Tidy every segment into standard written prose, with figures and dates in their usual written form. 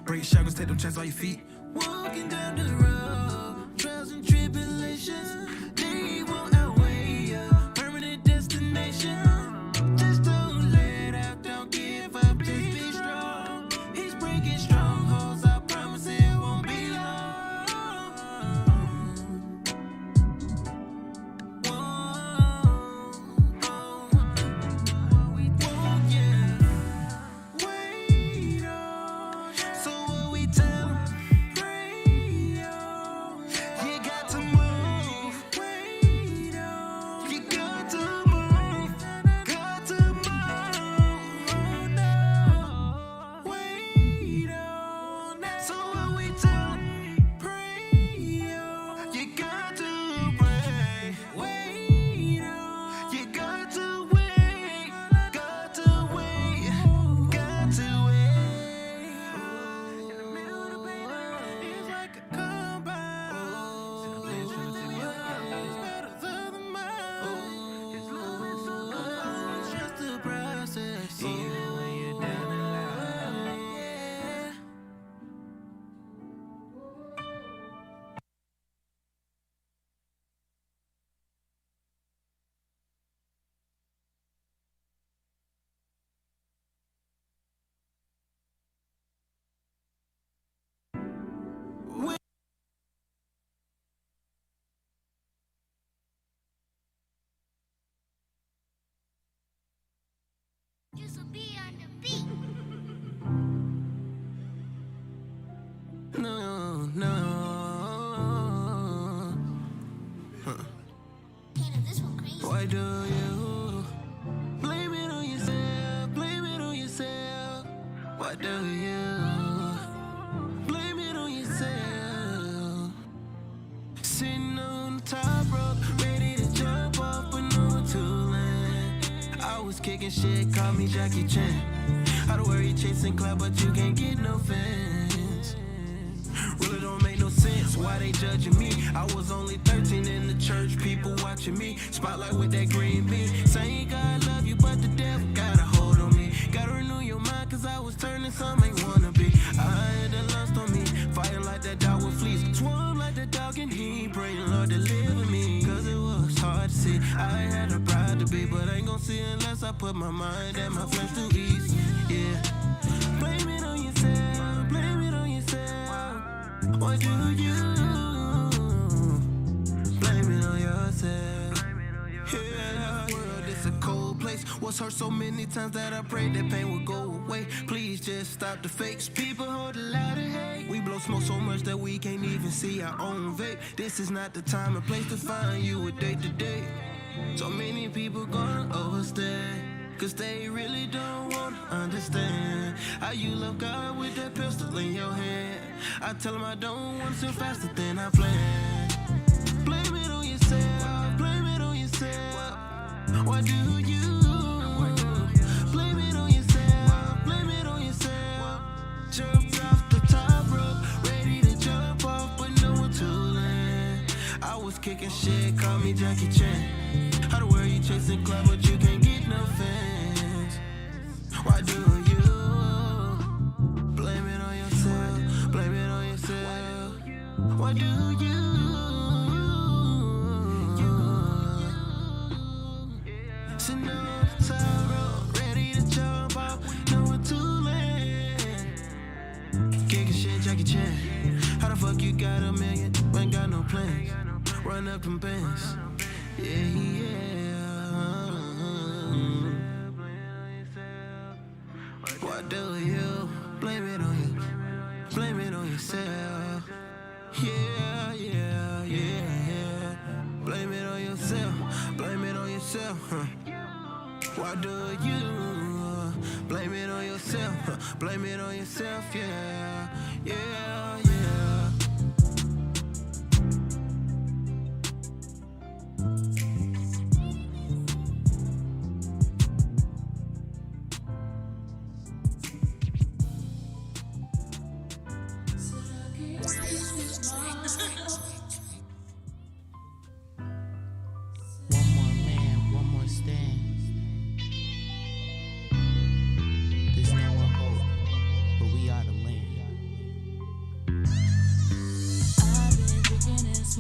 break shackles, take them chains off your feet. Walking down the road, trials and tribulations, they won't outweigh your permanent destination. Just don't let out, don't give up, just be strong. He's breaking strongholds, I promise it won't be long. Why do you blame it on yourself? Blame it on yourself. Why do you blame it on yourself? Sitting on the top rope, ready to jump off, but no one to land. I was kicking shit, call me Jackie Chan. I'd worry chasing cloud, but you can't get no fans. Really don't make no sense, why they judging me? I was only 13 in the church, people watching me. Spotlight with that green bean. Saying God love you, but the devil got a hold on me. Gotta renew your mind, cause I was turning some ain't wanna be. I had the lust on me, fighting like that dog with fleas. Swarm like the dog in heat, praying Lord deliver me. Cause it was hard to see, I had a pride to be. But I ain't gon' see unless I put my mind and my flesh to ease. Yeah, blame it on yourself, blame it on yourself. Why do you blame it on yourself? Yeah, world is a cold place. Was hurt so many times that I prayed that pain would go away. Please just stop the fakes. People hold a lot of hate. We blow smoke so much that we can't even see our own vape. This is not the time and place to find you a day to day. So many people gonna overstay, cause they really don't wanna understand how you love God with that pistol in your hand. I tell them I don't want to faster than I planned. Blame it on yourself, blame it on yourself. Why do you blame it on yourself, blame it on yourself? Jumped off the top rope, ready to jump off, but no one to land. I was kicking shit, call me Jackie Chan. How the world you chasing cloud, but you can't get no fans? Why do you blame it on yourself, blame it on yourself? Why do you sitting on the top rope, ready to jump out, no one to land? Kicking shit, Jackie Chan. How the fuck you got a million, ain't got no plans? Run up them bands, yeah. Why do you blame it on you? Blame it on yourself. Yeah. Blame it on yourself. Blame it on yourself. Why do you blame it on yourself? Blame it on yourself. Yeah. One more man, one more stand. There's no one hope, but we are the land.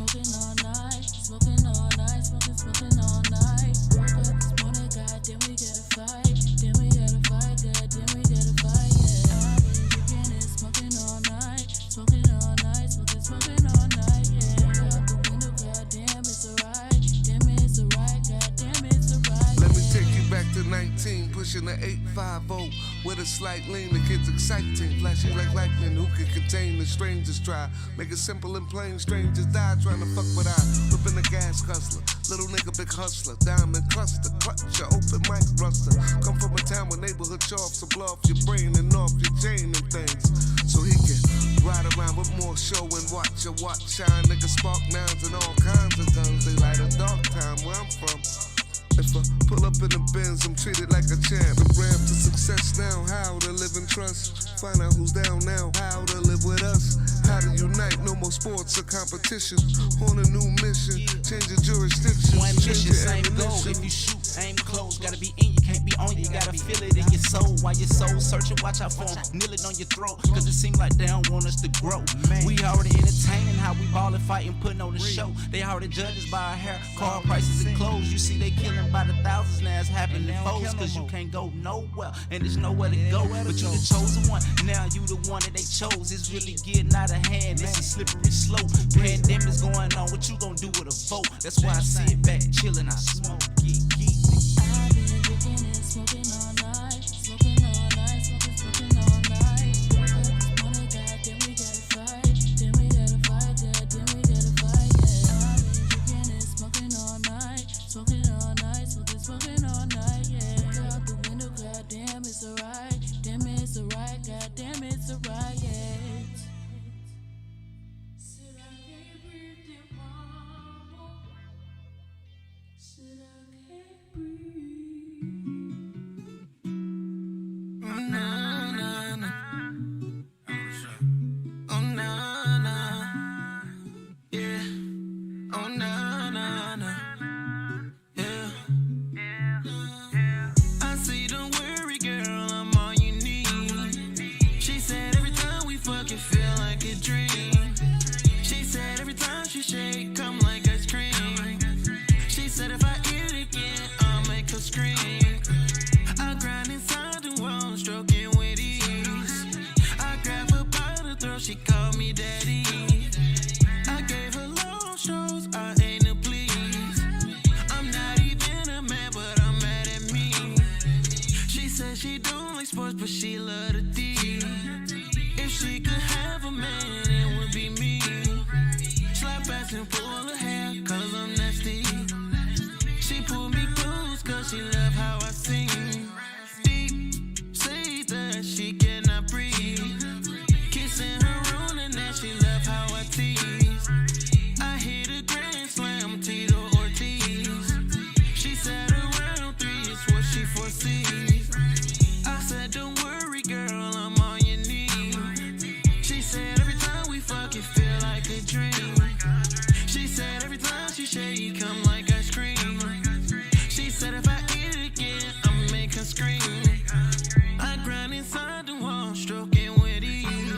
smoking all night, smoking all night, smoking all night. Woke up this morning, goddamn, we gotta fight. Then we gotta fight, goddamn, we gotta fight, yeah. I've been drinking and smoking all night, smoking all night, smoking all night, yeah. Out the window, goddamn, it's alright. Damn, it's alright, goddamn, it's alright. Let me take you back to 19, pushing the 850 with a slight lean. The kids exciting, flashing like lightning. Who can contain the strangers? Try make it simple and plain. Strangers die trying to fuck with I. Whipping the gas hustler, little nigga big hustler. Diamond cluster, clutch your open mic ruster. Come from a town where neighborhood charts will blow off your brain and off your chain and things. So he can ride around with more show and watch your watch shine. Niggas spark nines and all kinds of guns. They light a dark time where I'm from. If I pull up in the Benz, I'm treated like a champ. The ramp to success now, how to live in trust. Find out who's down now, how to live with us. How to unite, no more sports or competition. On a new mission, change your jurisdiction. One mission, same goal. If you shoot, aim close. Gotta be in, you can't be on, you gotta feel it in your soul. While your soul searching, watch out for them. Kneel it on your throat, cause it seems like they don't want us to grow. We already entertaining how we ballin', fighting, putting on the show. They already judge us by our hair, car prices and clothes. You see they killing by the thousands, now it's happening foes. Cause you can't go nowhere, and there's nowhere to go. But you the chosen one, now you the one that they chose. It's really getting out of hand, it's a slippery slope. Pandemic's going on, what you gonna do with a vote? That's why I sit back, chillin', I smoke, geek. I've been drinking and smoking all night, smoking all night, smoking all night. Woke up this morning, goddamn, we gotta fight. Then we gotta fight, goddamn, we gotta fight, yeah. I've been drinking and smoking all night, smoking all night, smoking all night, yeah. Look out the window, goddamn, it's alright. Damn, it's alright, goddamn, it's alright, yeah. Said I can't breathe in mama. Said I can't breathe. Oh, nah, nah, nah. Oh, nah, nah. Yeah. Oh, nah, nah, nah. Yeah. I say, don't worry, girl, I'm all you need. She said every time we fuck, it feel like a dream. She said every time she shake, come like ice cream. She said if I eat it again, I'll make her scream. I grind inside the wall, stroking with ease. I grab her by the throat, she called me daddy. I gave her long strokes, I ain't to please. I'm not even a man, but I'm mad at me. She said she don't like sports, but she love the D. If she could have a man, it would be me. Slap ass and pull her hair, cause I'm nasty. She pulled me close, cause she love how I sing. Deep, say that she cannot breathe. Kissing her on and then she love how I tease. I hit a grand slam, Tito Ortiz. She said around 3 is what she foresees. I said don't worry, girl, I'm all you need. She said every time we fuck, it feel like a dream. She said every time she shake, come like ice cream. She said if I eat it again, I'ma make her scream. I grind inside the wall, stroking with ease.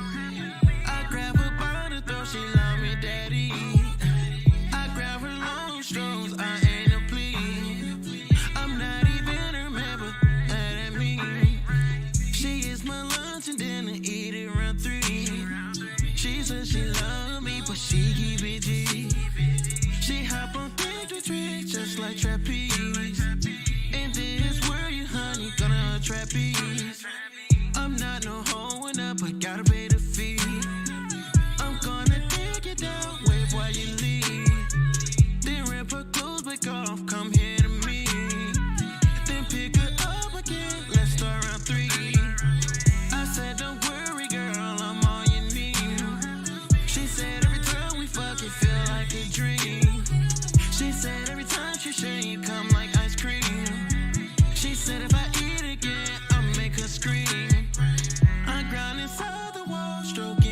I grab her by the throat, she love me daddy. I grab her long strokes, I ain't a plea. I'm not even her man, but mad at me. She is my lunch and dinner, eat it around 3. She said she love me, but she keep it G. She hop on things tricks just like trapeze. In this world, you honey, gonna trapeze. I'm not no hoe up, but gotta pay the fee. I'm gonna take it down, wave while you leave. Then rip her clothes back off, come here to me. Then pick her up again, let's start round 3. I said don't worry, girl, I'm all you need. She said every time we fuck, it feel like a dream. She said every time she shake, come like ice cream. She said if I eat again, I'll make her scream. I grind inside the wall, stroking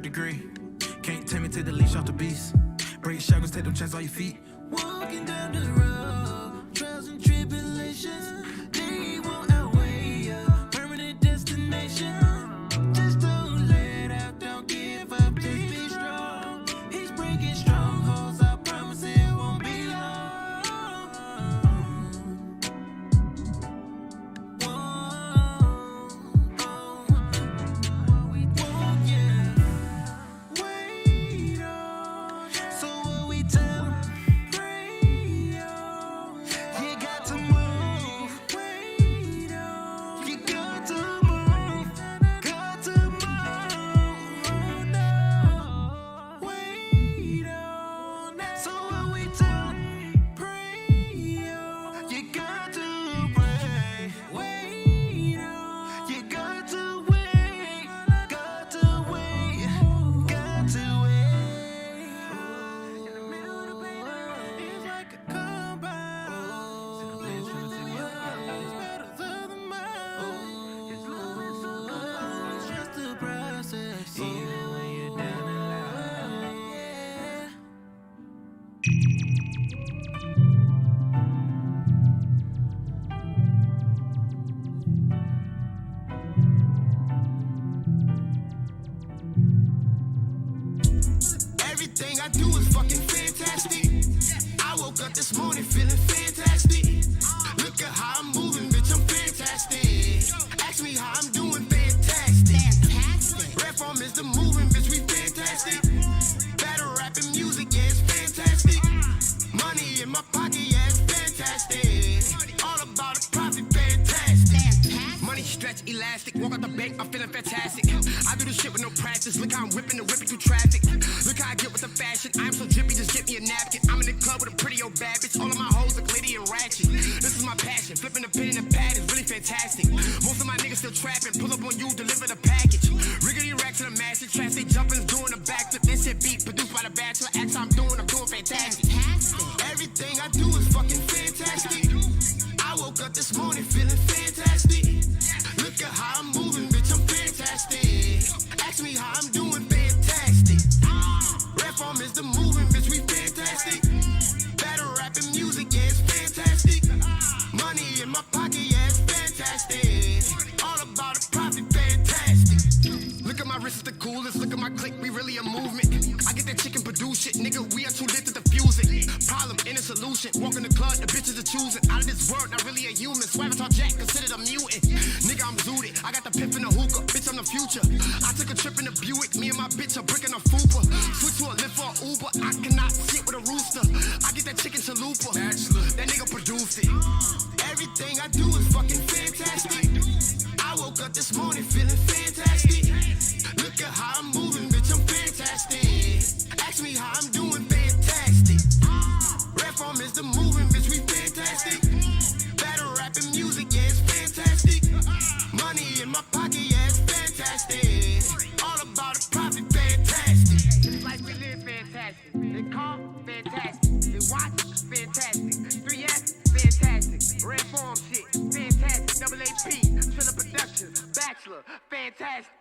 third degree. Can't tame me, take the leash off the beast. Break shackles, take them chains off your feet. Walking down the road, trials and tribulations. They won't outweigh your permanent destination. Just don't let out, don't give up, just be strong. He's breaking strongholds, I promise it won't be long. Yeah. Wait on. So what we tell 'em? Pray on. You got to move. Wait on. You got to move. Got to move. No. Wait on. So what we tell 'em? Pray on. You got to pray. Wait on. You got to wait. Got to wait. Got to wait. In the middle of the pain, it's like a combine. It's battles of the mind. It's love and so it's just the process. Even when you're down the line. Yeah. Everything I do is fucking fantastic. I woke up this morning feeling fantastic. Look at how I'm moving, bitch, I'm fantastic. Ask me how I'm doing, fantastic. Rap form is the moving, bitch, we fantastic. Battle rapping music, yeah, it's fantastic. Money in my pocket, yeah, it's fantastic. All about the profit, fantastic. Money stretch elastic, walk out the bank, I'm feeling fantastic. I do this shit with no practice, look how I'm whipping the whipping through traffic. Look how I get with the fashion, I'm so drippy, just get me a napkin. I'm in the club with a pretty old bad bitch, all of my hoes look litty and ratchet. This is my passion, flipping the pin in the pad is really fantastic. Most of my niggas still trapping, pull up on you, deliver the package. Riggedy rack to the master, trash, they jumping, doing a backflip. This shit beat, produced by the bachelor, acts I'm doing fantastic. Everything I do is fucking fantastic. I woke up this morning feeling fantastic. Look at how I'm moving, bitch, I'm fantastic. Ask me how I'm doing, fantastic. Rap form is the moving, bitch, we fantastic. Battle rapping music, yeah, it's fantastic. Money in my pocket, yeah, it's fantastic. All about the profit, fantastic. Look at my wrist, is the coolest. Look at my click, we really a movement. I get that chicken produce shit, nigga, we are too lit to defuse it. Problem in a solution. Walk in the club, the bitches are choosing. Out of this world, not really a human. Swavatar Jack, considered a mutant. Nigga, I'm zooted. I got the pimp in the hookah. Bitch, I'm the future. I took a trip in the Buick. Me and my bitch are bricking a fupa. Switch to a lift for an Uber. I cannot sit with a rooster. I get that chicken chalupa. Bachelor. That nigga produced it. Everything I do is fucking fantastic. I woke up this morning feeling fantastic. Look at how I'm moving, bitch, I'm fantastic. Ask me how I'm doing, fantastic. Rap form is the moving, bitch, we fantastic. Battle rapping music, yeah, it's fantastic. Money in my pocket, yeah, it's fantastic. All about the profit, fantastic. This life we live, fantastic. They call, fantastic. They watch, fantastic. 3S, fantastic. Red form shit, fantastic. Double AP, Triller Productions, Bachelor, fantastic.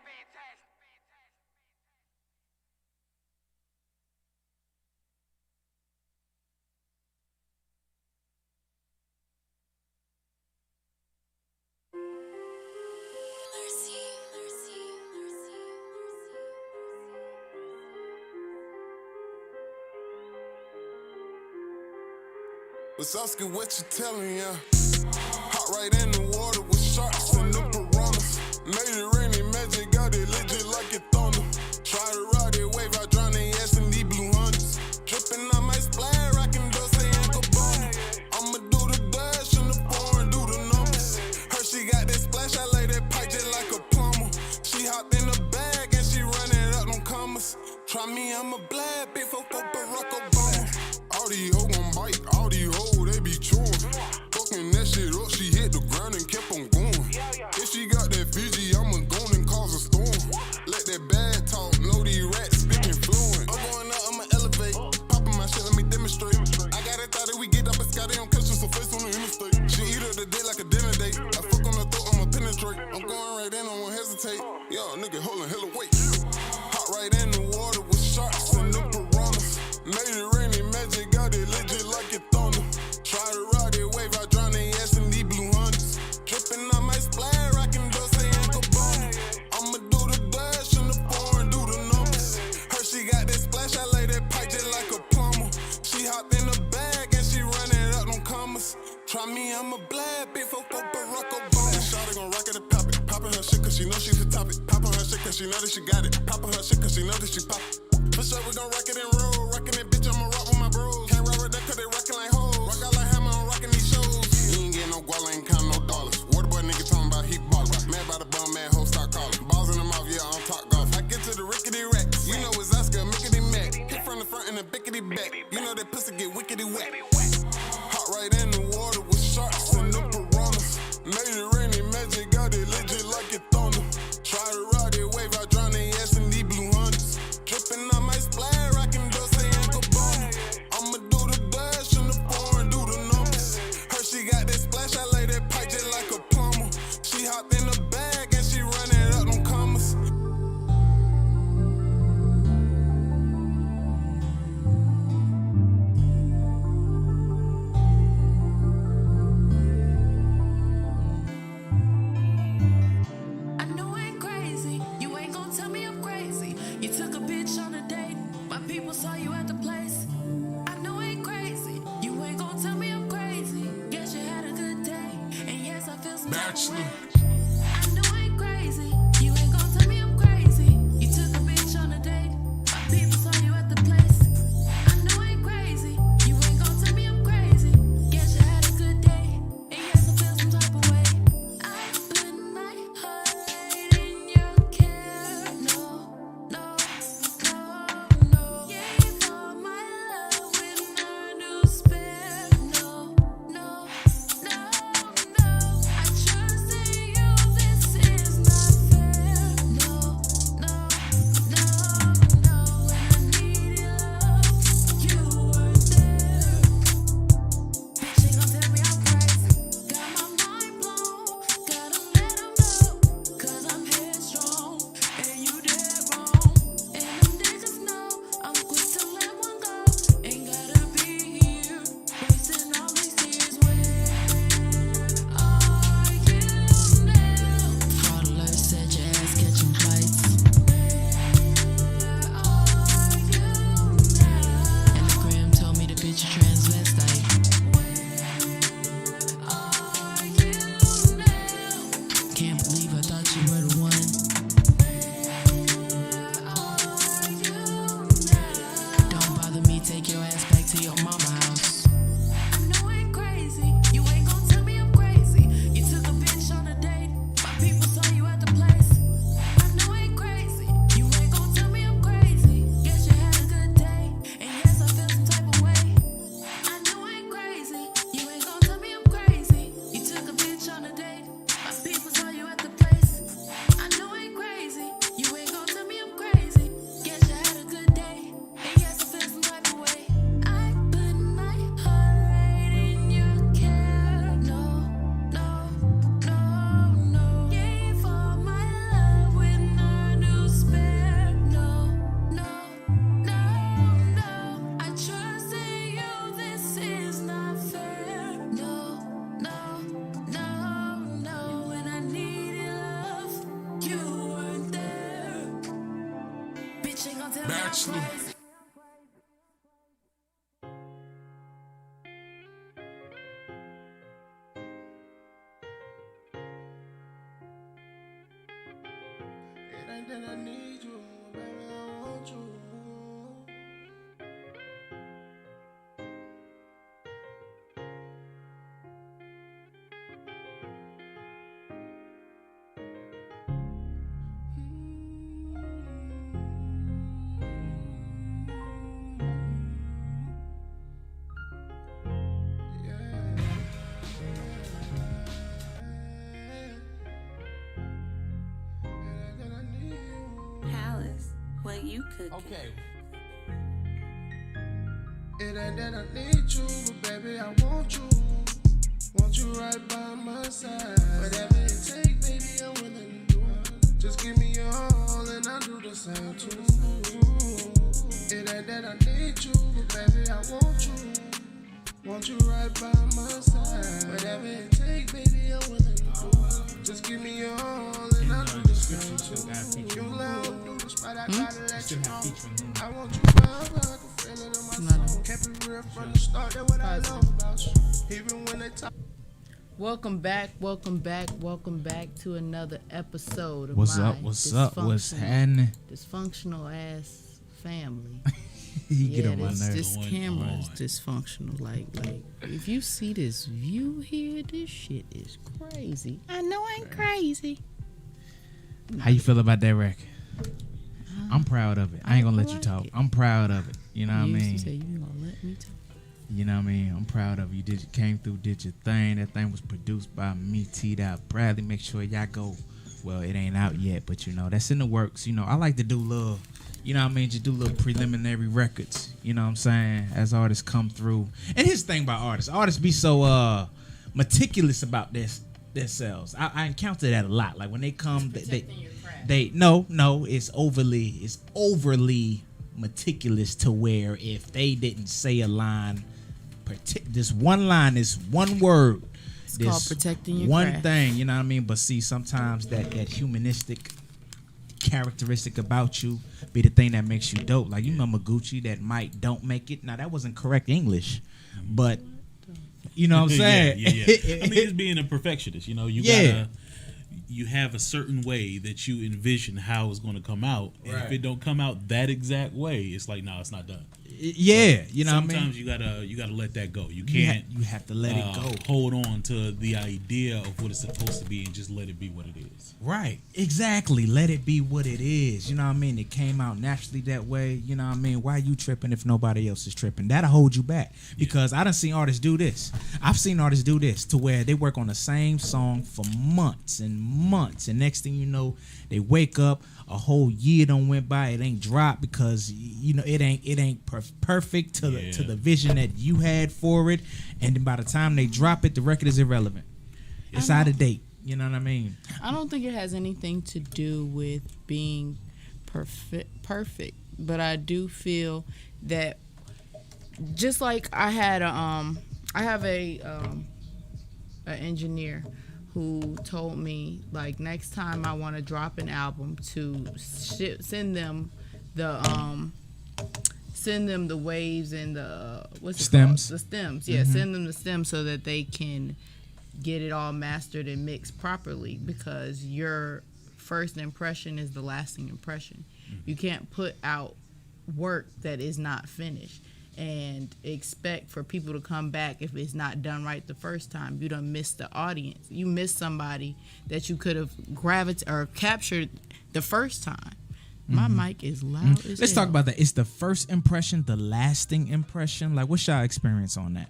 Wasowski, what you telling ya? Hot right in the water with sharks and the piranhas. Made it rain, magic, got it legit like it thunder. Try to ride it, wave out, drowning ass in these blue hunters. Dripping, I might splash, rockin' Dulce and Gabbana. I'ma do the dash in the foreign, do the numbers. Her, she got that splash, I lay that pipe just like a plumber. She hopped in the bag and she running up them commas. Try me, I'm a black bitch for Barack Obama. All these hoes gon' bite, all these hoes, they be chewing. Fucking that shit up, she hit the ground and kept on going. If she got that Fiji, I'ma go and cause a storm. Let that bad talk, know these rats speaking fluent. I'm going up, I'ma elevate. Popping my shit, let me demonstrate. I got it thought that we get up and Scotty, I'm catching some face on the interstate. She eat her the dick like a dinner date. I fuck on her throat, I'ma penetrate. I'm going right in, I won't hesitate. Yo, nigga, holding hella weight. Hot right in the Try me, I'm a black bitch for Barack Obama. Shawty gon' rock it and pop it. Poppin' her shit cause she know she can top it. Poppin' her shit cause she know that she got it. Poppin' her shit cause she know that she pop it. For sure we gon' rock it and roll. Rockin' that bitch, I'ma rock with my bros. Can't rock with that cause they rockin' like hoes. Rock out like hammer, I'm rockin' these shows. You ain't getting no guala, ain't countin' no dollars. Waterboy nigga talking about he ballin'. Mad by the bum, man, hoe start callin'. Balls in the mouth, yeah, I'm top golf. I get to the rickety rack. You know it's Oscar, mickety mac. Hit from the front and the bickety back. You know that pussy get wickety wet. Hot right in the water with sharks and no piranhas. Made it rain, magic, got it legit like it thunder. Try to ride it, wave out, drown they ass in these blue hunters. Drippin' on my splash, rockin' Dulce and Gabbana. I'ma do the dash in the foreign, do the numbers. Her, she got that splash, I lay that pipe just like a plumber. She hopped in the bag and she running up them commas. I know I ain't crazy. You ain't gon' tell me I'm crazy. You took a bitch on a date. My people saw you at the place. I know I ain't crazy. You ain't gon' tell me I'm crazy. Guess you had a good day. And yes, I feel some type of way. I know I ain't crazy. You ain't gon' tell me I'm crazy. You took a bitch on a date. My people saw you at the place. I know I ain't crazy. You ain't gon' tell me I'm crazy. Guess you had a good day. And yes, I feel some type of way. I put my heart in your care. No, no, no, no. Gave all my love with a new spare. No, no, no, no. I trusted you. This is not fair. No, no, no, no. When I needed love, you weren't there. Bitch ain't gon' tell me I'm crazy. Got my mind blown. Gotta let 'em know. Cause I'm headstrong. And you dead wrong. And them niggas know I'm quick to let one go. Ain't gotta be here. Wasting all these tears. Where are you now? Fraud alert said your ass catching flights. Where are you now? And the gram told me the bitch a transvestite. Are you now? Can't believe I thought you were the one. Are you now? Don't bother me, take your ass back to your mama house. I know I ain't crazy. You ain't gon' tell me I'm crazy. You took a bitch on a date. My people saw you at the place. I know I ain't crazy. You ain't gon' tell me I'm crazy. Guess you had a good day. And yes, I feel some type of way. I know I ain't crazy. You ain't gon' tell me I'm crazy. You took a bitch on a date. My people saw you at the place. I know I ain't crazy. You ain't gon' tell me I'm crazy. Guess you had a good day. And yes, I feel some type of way. I put my heart right in your care. No, no, no, no. Gave all my love with a new spare. No, no, no, no. I trusted you. This is not fair. No, no, no, no. When I needed love, you weren't there. Bitch ain't gon' tell me I'm crazy. It ain't that I need you, baby, I want you. Palace, what you cooking? Okay. It ain't that I need you, but baby, I want you. Want you right by my side. Whatever it take, baby, I'm willing to do. Just give me your all and I'll do the same too. It ain't that I need you, but baby, I want you. Want you right by my side. Whatever it take, baby, I'm willing to do. Just give me your all and I'll do the same too. You love through the spot, I gotta let you know. I want you forever, I can feel it in my soul. Kept it real from the start, that's what I love about you. Even when they Welcome back to another episode of What's my up? What's happening? Dysfunctional ass family. You get on my this, nerves. this camera is dysfunctional. Like, if you see this view here, this shit is crazy. I know I ain't crazy. How you feel about that record? I'm proud of it. I ain't gonna let you talk. I'm proud of it. You know what I You mean? used to say you ain't gonna let me talk. You know what I mean? I'm proud of you. Came through, did your thing. That thing was produced by me, T-Dot Bradley. Make sure y'all go. Well, it ain't out yet, but you know, that's in the works. You know, I like to do little, you know what I mean? Just do little preliminary records. You know what I'm saying? As artists come through. And here's the thing about artists. Artists be so meticulous about themselves. I encounter that a lot. Like when they come, it's overly meticulous to where if they didn't say a line, this one line is one word. It's called protecting your one craft. thing, you know what I mean? But see, sometimes that humanistic characteristic about you be the thing that makes you dope. Like you remember Gucci, that might don't make it. Now that wasn't correct English, but you know what I'm saying? Yeah. I mean, it's being a perfectionist. You know, you have a certain way that you envision how it's going to come out, and if it don't come out that exact way, it's like, no, it's not done. Yeah, you know what I mean? Sometimes you gotta let that go. You can't. You have to let it go. Hold on to the idea of what it's supposed to be and just let it be what it is. Right, exactly. Let it be what it is. You know what I mean? It came out naturally that way. You know what I mean? Why you tripping if nobody else is tripping? That'll hold you back. Because I done seen artists do this. I've seen artists do this to where they work on the same song for months and months, and next thing you know, they wake up, a whole year done went by, it ain't dropped because you know it ain't perfect to the vision that you had for it, and then by the time they drop it, the record is irrelevant. It's out of date. You know what I mean? I don't think it has anything to do with being perfect, but I do feel that just like I have an engineer who told me, like, next time I want to drop an album to send them the waves and the stems. The stems. Yeah, send them the stems so that they can get it all mastered and mixed properly, because your first impression is the lasting impression. You can't put out work that is not finished and expect for people to come back if it's not done right the first time. You done missed the audience. You missed somebody that you could have gravitated or captured the first time. My mic is loud as Let's hell. talk about that. It's the first impression, the lasting impression. Like, what's y'all experience on that?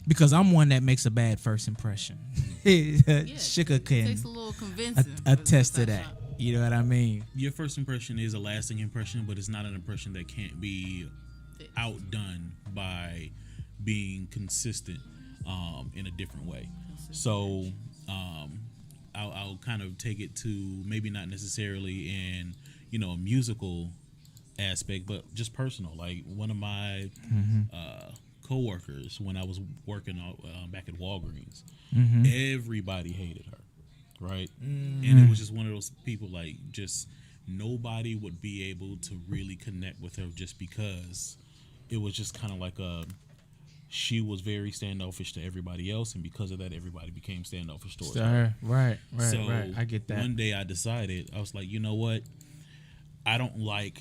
Because I'm one that makes a bad first impression. Shika can It takes a little convincing. attest to that. You know what I mean? Your first impression is a lasting impression, but it's not an impression that can't be outdone by being consistent in a different way. So I'll kind of take it to maybe not necessarily in a musical aspect, but just personal. Like one of my co-workers, when I was working back at Walgreens, everybody hated her. Right. And it was just one of those people, like, just nobody would be able to really connect with her just because it was just kind of like she was very standoffish to everybody else, and because of that, everybody became standoffish towards her. Right. So I get that. One day I decided, I was like, you know what? I don't like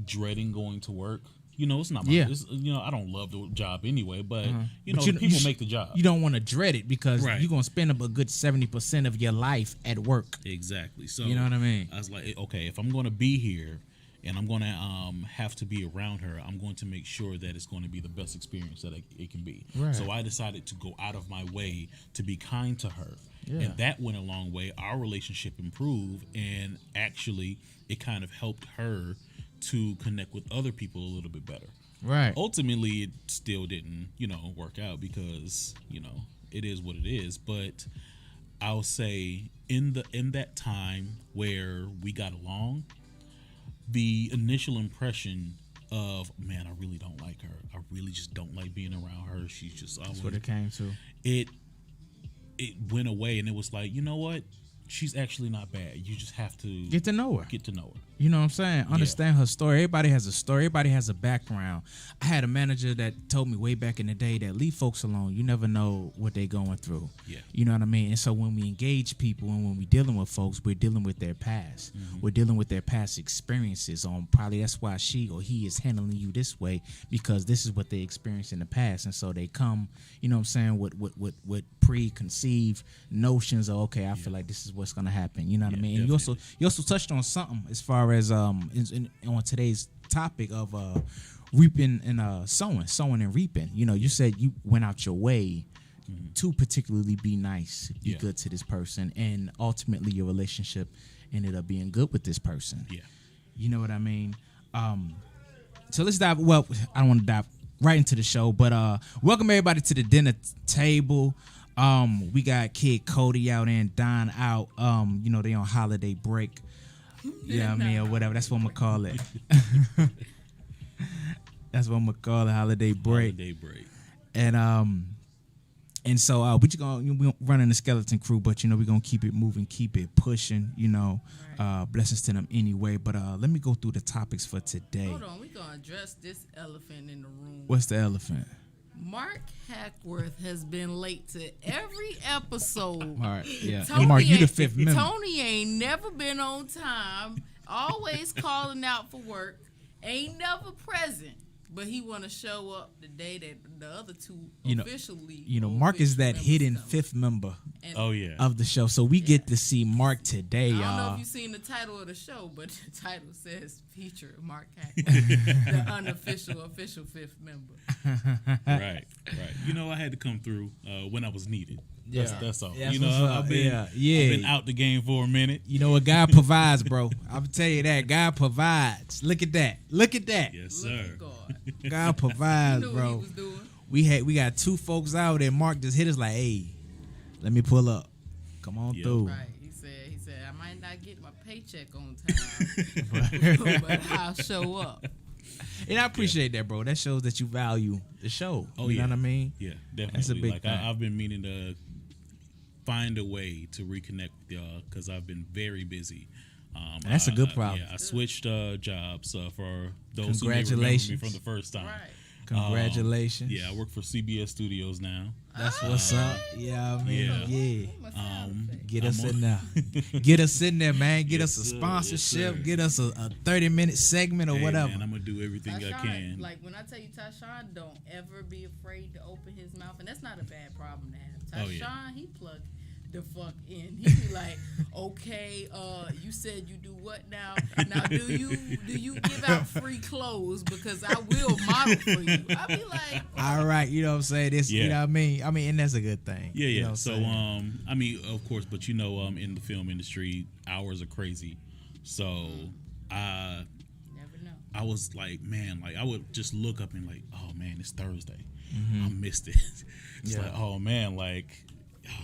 dreading going to work. It's not my, I don't love the job anyway, but, people make the job. You don't want to dread it because you're going to spend a good 70% of your life at work. Exactly. So, you know what I mean? I was like, okay, if I'm going to be here and I'm going to have to be around her, I'm going to make sure that it's going to be the best experience that it can be. Right. So I decided to go out of my way to be kind to her. Yeah. And that went a long way. Our relationship improved, and actually it kind of helped her to connect with other people a little bit better. Right. Ultimately, it still didn't, work out because, it is what it is. But I'll say in that time where we got along, the initial impression of, man, I really don't like her. I really just don't like being around her. She's just always. That's what it came to. It went away, and it was like, you know what? She's actually not bad. You just have to get to know her. You know what I'm saying? Understand her story. Everybody has a story. Everybody has a background. I had a manager that told me way back in the day that leave folks alone. You never know what they're going through. Yeah. You know what I mean? And so when we engage people and when we're dealing with folks, we're dealing with their past. We're dealing with their past experiences. Probably that's why she or he is handling you this way, because this is what they experienced in the past. And so they come, you know what I'm saying, with preconceived notions of, okay, I feel like this is what's going to happen. You know what I mean? And you also touched on something as far as on today's topic of reaping and sowing and reaping. You know, you said you went out your way to particularly be nice, be good to this person, and ultimately your relationship ended up being good with this person. Yeah. You know what I mean? So let's dive. Well, I don't want to dive right into the show, but welcome everybody to the dinner table. We got Kid Cody out and Don out. You know, they on holiday break. Yeah, I mean, or whatever. That's what I'm gonna call it. That's what I'm gonna call it, holiday break. Holiday break. And so we just we running the skeleton crew, but you know we're gonna keep it moving, keep it pushing. You know, blessings to them anyway. But let me go through the topics for today. Hold on, we're gonna address this elephant in the room. What's the elephant? Mark Hackworth has been late to every episode. All right, yeah. Mark, you the fifth member. Tony ain't never been on time. Always calling out for work. Ain't never present. But he want to show up the day that the other two officially. You know, Mark is that hidden fifth member. Of the show, so we get to see Mark today, y'all. I don't know if you've seen the title of the show, but the title says feature Mark Hackworth, the unofficial official fifth member. Right. You know, I had to come through when I was needed. That's all. Yeah, you know, I've been out the game for a minute. You know what? God provides, bro. I'll tell you that. God provides. Look at that. Yes, sir. God provides, he knew bro. What he was doing. We got two folks out and Mark just hit us like, hey, let me pull up. Come on through. Right. He said I might not get my paycheck on time, but I'll show up. And I appreciate that, bro. That shows that you value the show. You know what I mean? Yeah, definitely. That's a big thing. I've been meaning to find a way to reconnect with y'all because I've been very busy. That's a good problem. I switched jobs for those who may remember me from the first time. Right. Congratulations. I work for CBS Studios now. That's what's up. Yeah, I mean, Get us in there. Get us in there, man. Get us a sponsorship. Yes, get us a 30-minute segment or whatever. Man, I'm going to do everything I can. Like, when I tell you Tyshawn don't ever be afraid to open his mouth, and that's not a bad problem to have. Tyshawn, he plugged the fuck in. He be like, okay, you said you do what now? Now do you give out free clothes because I will model for you? I be like, all right, you know what I'm saying? This, you know what I mean? I mean, and that's a good thing. Yeah. You know so I mean, of course, but you know, in the film industry, hours are crazy. So I was like, man, like I would just look up and like, oh man, it's Thursday. I missed it. It's like, oh man, like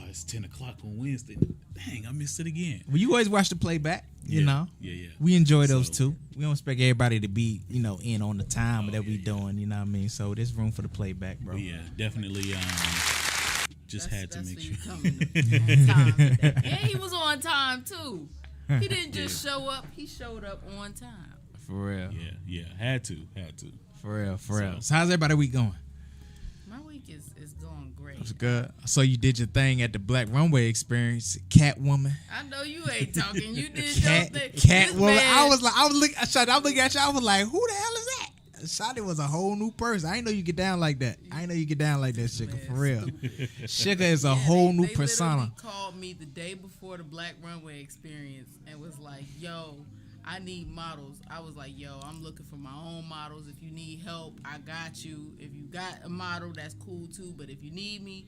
it's 10 o'clock on Wednesday. Dang, I missed it again. Well, you always watch the playback, you know? Yeah. We enjoy those too. We don't expect everybody to be, you know, in on the time that we doing, you know what I mean? So there's room for the playback, bro. But yeah, definitely had to make sure. On time today. And he was on time too. He didn't just show up, he showed up on time. For real. Yeah. Had to. For real. So how's everybody week going? My week is going great. That's good. So you did your thing at the Black Runway Experience, Catwoman. I know you ain't talking. You did your thing. Catwoman. I was looking at you. I was like, who the hell is that? Shotty was a whole new person. I didn't know you get down like that. Shika, for real. Shika is a whole new persona. They called me the day before the Black Runway Experience and was like, yo, I need models. I was like, yo, I'm looking for my own models. If you need help, I got you. If you got a model, that's cool too. But if you need me,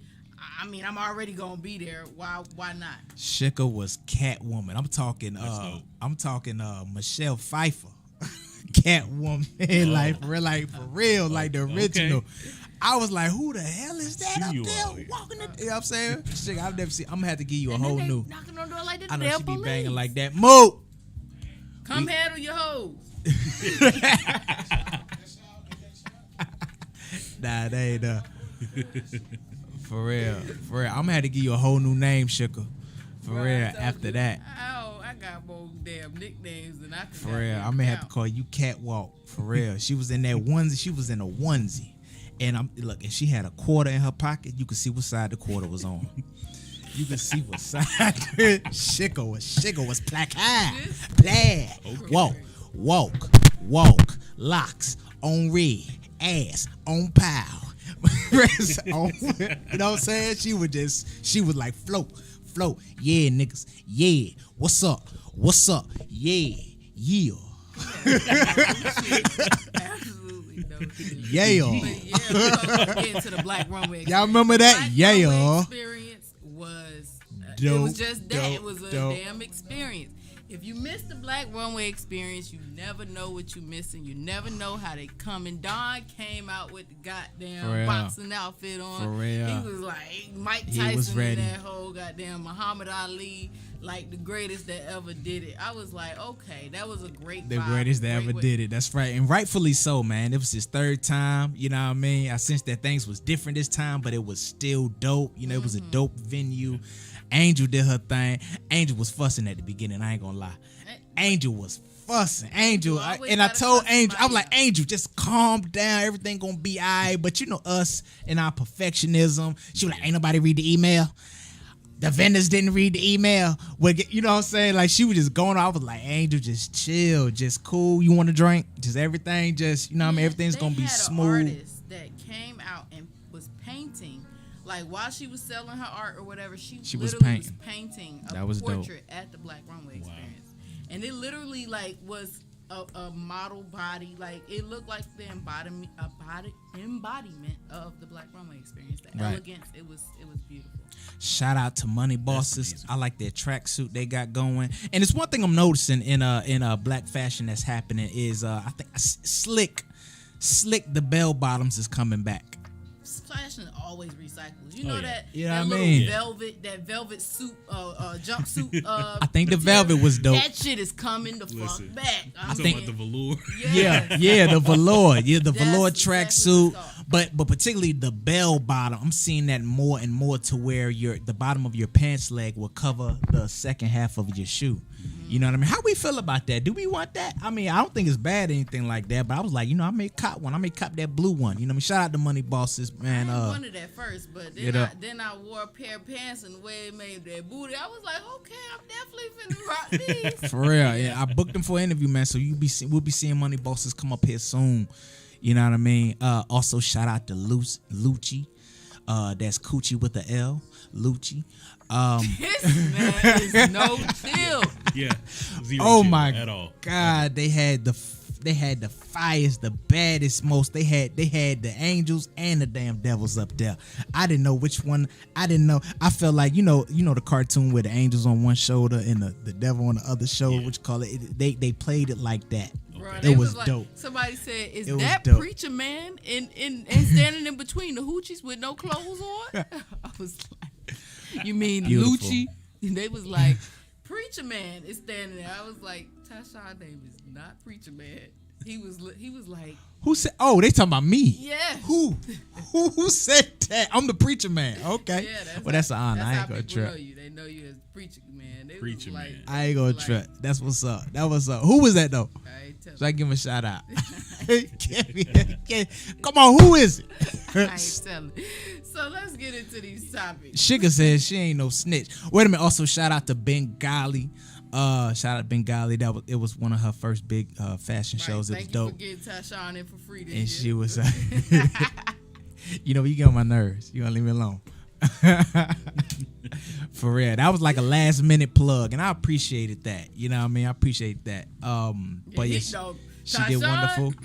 I mean, I'm already gonna be there. Why not? Shika was Catwoman. I'm talking Michelle Pfeiffer. Catwoman, like for real, like the original. Okay. I was like, who the hell is that up there walking? You know what I'm saying? Shit, I've never seen. I'm gonna have to give you a whole new. Knocking on the door like that. I know she be banging like that. Mo, come handle your hoes. Nah, they ain't. For real. I'm gonna have to give you a whole new name, Shika. For real. After that. Oh, I got more damn nicknames than I can. For real, I may have to call you Catwalk. For real, she was in that onesie. She was in a onesie, and and she had a quarter in her pocket. You could see what side the quarter was on. You could see what side. Shiggle was black high, plaid, walk, locks on red, ass on pow. You know what I'm saying? She was like float. Yeah, niggas. Yeah. What's up? Yeah. Absolutely no shit. Yeah. But yeah, we're gonna get into the Black Runway experience. Y'all remember that? Black Yeah. Runway experience was it was just that. It was a damn experience. If you miss the Black Runway experience, you never know what you're missing. You never know how they come. And Don came out with the goddamn boxing outfit on. For real. He was like Mike Tyson in that whole goddamn Muhammad Ali, like the greatest that ever did it. I was like, okay, that was a great The vibe, greatest that ever did it. That's right. And rightfully so, man. It was his third time. You know what I mean? I sensed that things was different this time, but it was still dope. You know, it was a dope venue. Angel did her thing. Angel was fussing at the beginning. I ain't gonna lie. Angel was fussing. Angel, and I told Angel, I was like, Angel, just calm down. Everything gonna be all right. But you know us and our perfectionism. She was like, ain't nobody read the email. The vendors didn't read the email. You know what I'm saying? Like, she was just going off. I was like, Angel, just chill, just cool. You want a drink? Just everything, just, you know what I mean? Everything's gonna be smooth. An artist that came out and was painting. Like, while she was selling her art or whatever, she was literally painting. a portrait at the Black Runway experience. And it literally, like, was a model body. Like, it looked like the embodiment of the Black Runway experience. The elegance, it was beautiful. Shout out to Money Bosses. I like their tracksuit they got going. And it's one thing I'm noticing in black fashion that's happening is I think Slick the bell bottoms is coming back. Fashion always recycles. You know that velvet suit, jumpsuit. I think the velvet was dope. That shit is coming the fuck back. I think the velour. Yeah, the velour. Yeah, the velour tracksuit. But particularly the bell bottom, I'm seeing that more and more to where the bottom of your pants leg will cover the second half of your shoe. Mm-hmm. You know what I mean? How we feel about that? Do we want that? I mean, I don't think it's bad or anything like that, but I was like, I may cop one. I may cop that blue one. You know what I mean? Shout out to Money Bosses, man. I wanted that first, but then I wore a pair of pants and the way it made that booty, I was like, okay, I'm definitely finna rock these. For real, yeah. I booked them for an interview, man. So we'll be seeing Money Bosses come up here soon. You know what I mean? Also, shout out to Lucci. That's Coochie with the L. Lucci. This man is no chill. Yeah. Oh my at all. God, they had the fires, the baddest, most. They had the angels and the damn devils up there. I didn't know which one. I didn't know. I felt like you know the cartoon where the angels on one shoulder and the devil on the other shoulder. What you call it? They played it like that. Bro, it was like, dope. Somebody said, "Is that preacher man in standing in between the hoochies with no clothes on?" I was like, "You mean Lucci?" And they was like, "Preacher man is standing there." I was like, "Tashawn name is not preacher man." He was like, "Who said? Oh, they talking about me? Yeah. Who said that? I'm the preacher man. Okay. Yeah, that's an honor. I ain't gonna trip. trip. They know you as preacher man. Preacher man. I ain't gonna trip. That's what's up. That was up. Who was that though? So I give him a shout out. Come on, who is it? I ain't telling. So let's get into these topics. Sugar says she ain't no snitch. Wait a minute. Also, shout out to Bengali. Shout out to Bengali. It was one of her first big fashion shows. It was dope. Thank you for getting Tashawn in for free this and year. She was, you get on my nerves. You gonna leave me alone. For real, that was like a last minute plug, and I appreciated that. You know what I mean? I appreciate that. But yeah, she did wonderful.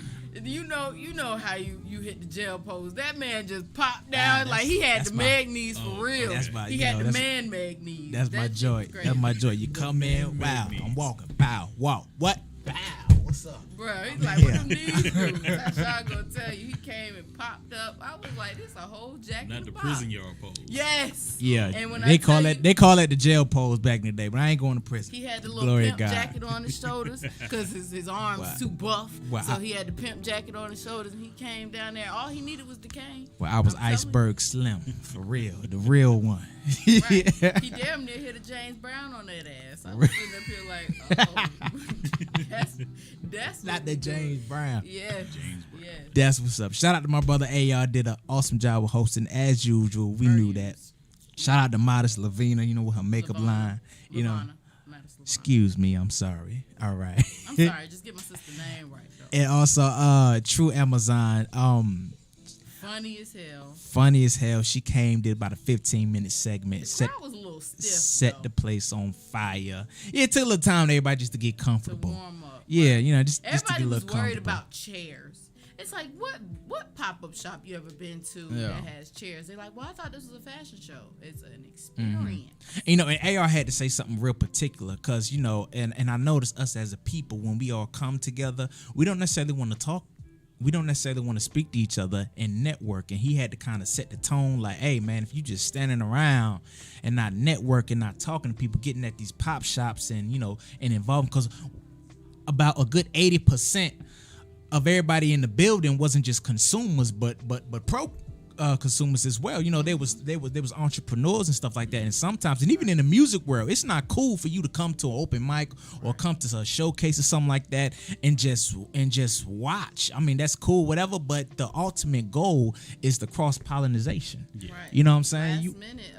You know how you hit the jail pose. That man just popped down like he had the mag knees for real. He had the man mag knees. That's my joy. That's my joy. You come in, wow, I'm walking, bow, walk, what? Bow, what's up? Bro, Bro, he's like, what them knees do? That's how I'm gonna tell you. He came and popped up. I was like, this a whole jacket. Not the prison yard pose. Yes. Yeah, And when they call it the jail pose back in the day, but I ain't going to prison. He had the little Glory to pimp God. jacket on his shoulders because his arms too buff. Well, so he had the pimp jacket on his shoulders, and he came down there. All he needed was the cane. Well, I was I'm telling Iceberg Slim, for real, the real one. you. Right. He damn near hit a James Brown on that ass. I was sitting up here like, oh, that's Not that James Brown. Yeah. James Brown. Yeah. That's what's up. Shout out to my brother AR, did an awesome job with hosting as usual. We knew that. Shout out to Modest Lavina, you know, with her makeup line. You know, excuse me, I'm sorry. All right. I'm sorry, just get my sister's name right though. And also True Amazon, Funny as hell. funny as hell. She came, did about a 15-minute segment. The crowd was a little stiff. Set though, the place on fire. Yeah, it took a little time to everybody just to get to comfortable. warm up. Yeah, you know, just to Everybody get a was little worried comfortable. about chairs. It's like, what pop-up shop you ever been to Yeah. that has chairs? They're like, well, I thought this was a fashion show. It's an experience. You know, and AR had to say something real particular because, you know, and I noticed us as a people, when we all come together, we don't necessarily want to talk. We don't necessarily want to speak to each other and network. And he had to kind of set the tone like, hey, man, if you just standing around and not networking, not talking to people, getting at these pop shops and, you know, and involved, because about a good 80% of everybody in the building wasn't just consumers, but pro consumers as well. You know, there was entrepreneurs and stuff like that. And sometimes, and even in the music world, it's not cool for you to come to an open mic or come to a showcase or something like that and just watch. I mean, that's cool, whatever. But the ultimate goal is the cross pollination. Right. You know what I'm saying? Last minute,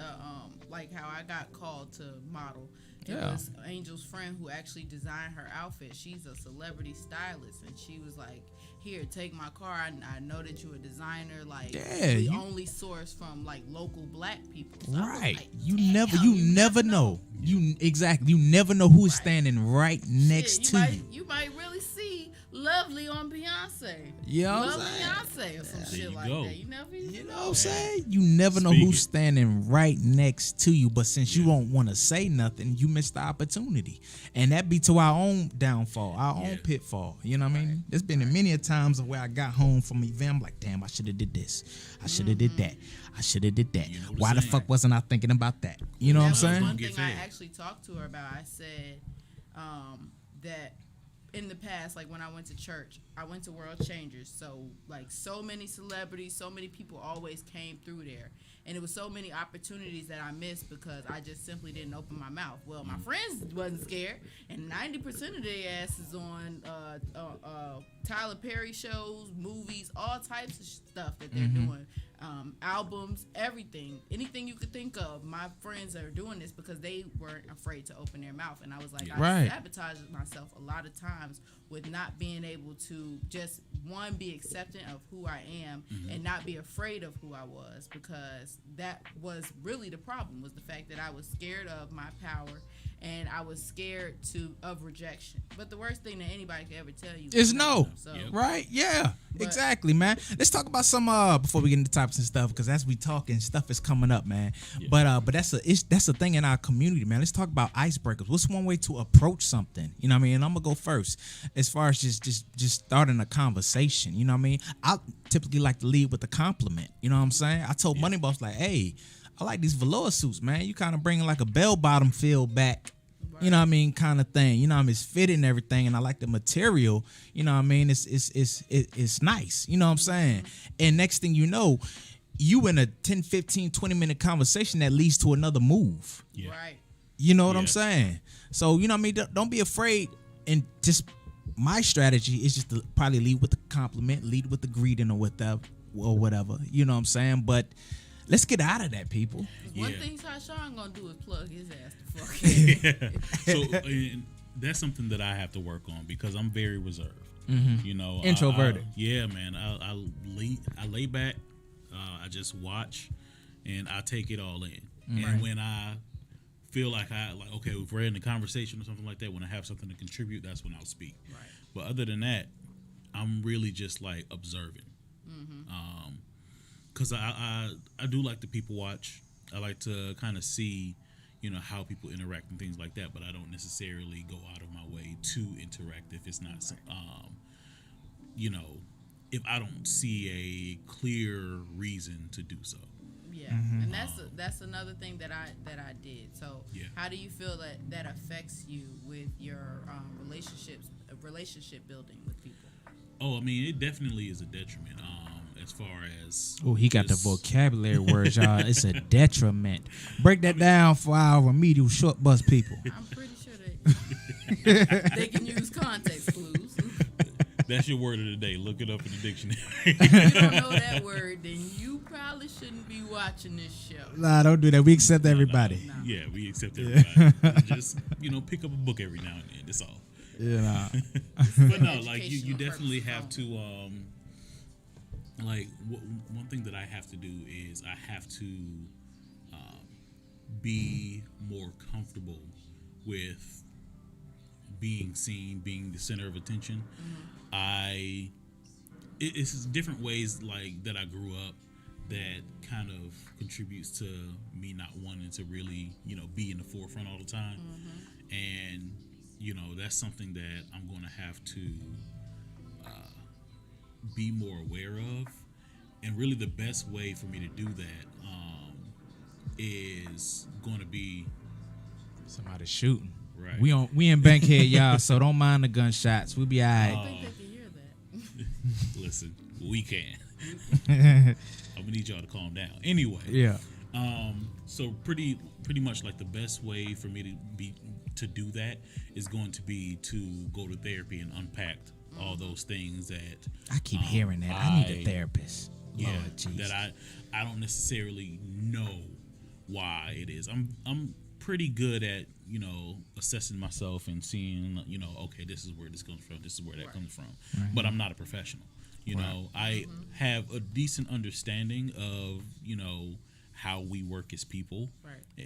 like how I got called to model. It Yeah. was Angel's friend who actually designed her outfit. She's a celebrity stylist, and she was like, "Here, take my car. I know that you're a designer. Like, Yeah, we you- only source from like local black people." So I was Right. like, You "Damn, never know. You never know who is standing right next Shit, to you. You might really see Lovely on Beyonce. You know what I'm Love saying? Beyonce or some There shit you like go. that. You never You know what I'm saying? You never know who's Speaking. standing right next to you. But since you don't want to say nothing, you miss the opportunity. And that be to our own downfall, our own pitfall. You know what I mean? There's been many a times where I got home from an event, I'm like, damn, I should have did this. I should have did that. I should have did that. You know the Why the saying. fuck wasn't I thinking about that? You know what I'm That was saying? one Get thing I fed. actually talked to her about. I said that in the past, like when I went to church, I went to World Changers. So like so many celebrities, so many people always came through there. And it was so many opportunities that I missed because I just simply didn't open my mouth. Well, my friends wasn't scared, and 90% of their ass is on Tyler Perry shows, movies, all types of stuff that they're doing. Albums, everything, anything you could think of. My friends are doing this because they weren't afraid to open their mouth, and I was like, Right. I sabotaged myself a lot of times with not being able to just be accepting of who I am and not be afraid of who I was, because that was really the problem, was the fact that I was scared of my power and I was scared of rejection. But the worst thing that anybody could ever tell you Is no. So, Right? Yeah. But- Exactly, man. Let's talk about some before we get into topics and stuff, because as we talking, stuff is coming up, man. But that's a thing in our community, man. Let's talk about icebreakers. What's one way to approach something? You know what I mean? And I'm gonna go first as far as just starting a conversation. You know what I mean? I typically like to lead with a compliment. You know what I'm saying? I told Money Boss, like, hey, I like these velour suits, man. You kind of bringing like a bell bottom feel back. You know what I mean, kind of thing. You know what I mean, it's fitting and everything, and I like the material. You know what I mean, it's nice. You know what I'm saying? And next thing you know, you in a 10, 15, 20-minute conversation that leads to another move. Yeah. right. You know what I'm Yes. saying? So, you know what I mean? Don't be afraid. And just my strategy is just to probably lead with the compliment, lead with the greeting or whatever. You know what I'm saying? But let's get out of that, people. One Yeah. thing Tyshawn gonna do is plug his ass the fuck in. So and that's something that I have to work on because I'm very reserved. You know, Introverted. Yeah, man. I lay back. I just watch, and I take it all in. And when I feel like okay, if we're in a conversation or something like that, when I have something to contribute, that's when I'll speak. Right. But other than that, I'm really just like observing. Because I do like to people watch. I like to kind of see, you know, how people interact and things like that. But I don't necessarily go out of my way to interact if it's not you know, if I don't see a clear reason to do so. Yeah, and that's another thing that I did. So, how do you feel that affects you with your relationship building with people? Oh, I mean, it definitely is a detriment. As far as he got the vocabulary words, y'all. It's a detriment. Break that down for our remedial short bus people. I'm pretty sure they can use context clues. That's your word of the day. Look it up in the dictionary. If you don't know that word, then you probably shouldn't be watching this show. Nah, don't do that. We accept everybody. No. Yeah, we accept everybody. Just pick up a book every now and then. That's all. Yeah. But no, like you definitely have to. One thing that I have to do is I have to be more comfortable with being seen, being the center of attention. It's different ways like that I grew up that kind of contributes to me not wanting to really, be in the forefront all the time. And, that's something that I'm going to have to be more aware of. And really the best way for me to do that is going to be somebody shooting. Right. We in Bankhead, y'all, so don't mind the gunshots. We'll be all right. I think they can hear that. Listen, we can. I'm gonna need y'all to calm down. Anyway. Yeah. So pretty much like the best way for me to do that is going to be to go to therapy and unpack all those things that I keep hearing that. I need a therapist. Yeah. Lord, that I don't necessarily know why it is. I'm pretty good at assessing myself and seeing okay, this is where this comes from, this is where that comes from, but I'm not a professional. I have a decent understanding of how we work as people,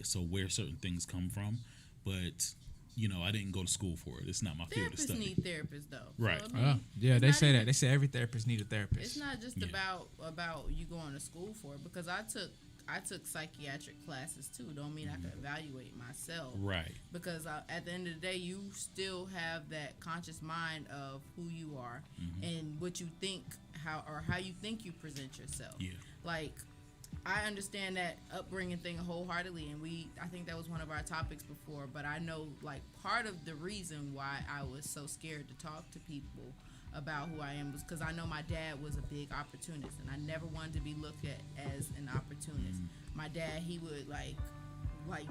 so where certain things come from, but I didn't go to school for it. It's not my field of study. Therapists need therapists though, right? So, they say that. They say every therapist needs a therapist. It's not just about you going to school for it, because I took psychiatric classes too. Don't mean I can evaluate myself. Right. Because at the end of the day, you still have that conscious mind of who you are and what you think, how you think you present yourself. Yeah. Like, I understand that upbringing thing wholeheartedly, and I think that was one of our topics before, but I know, like, part of the reason why I was so scared to talk to people about who I am was because I know my dad was a big opportunist, and I never wanted to be looked at as an opportunist. My dad, he would like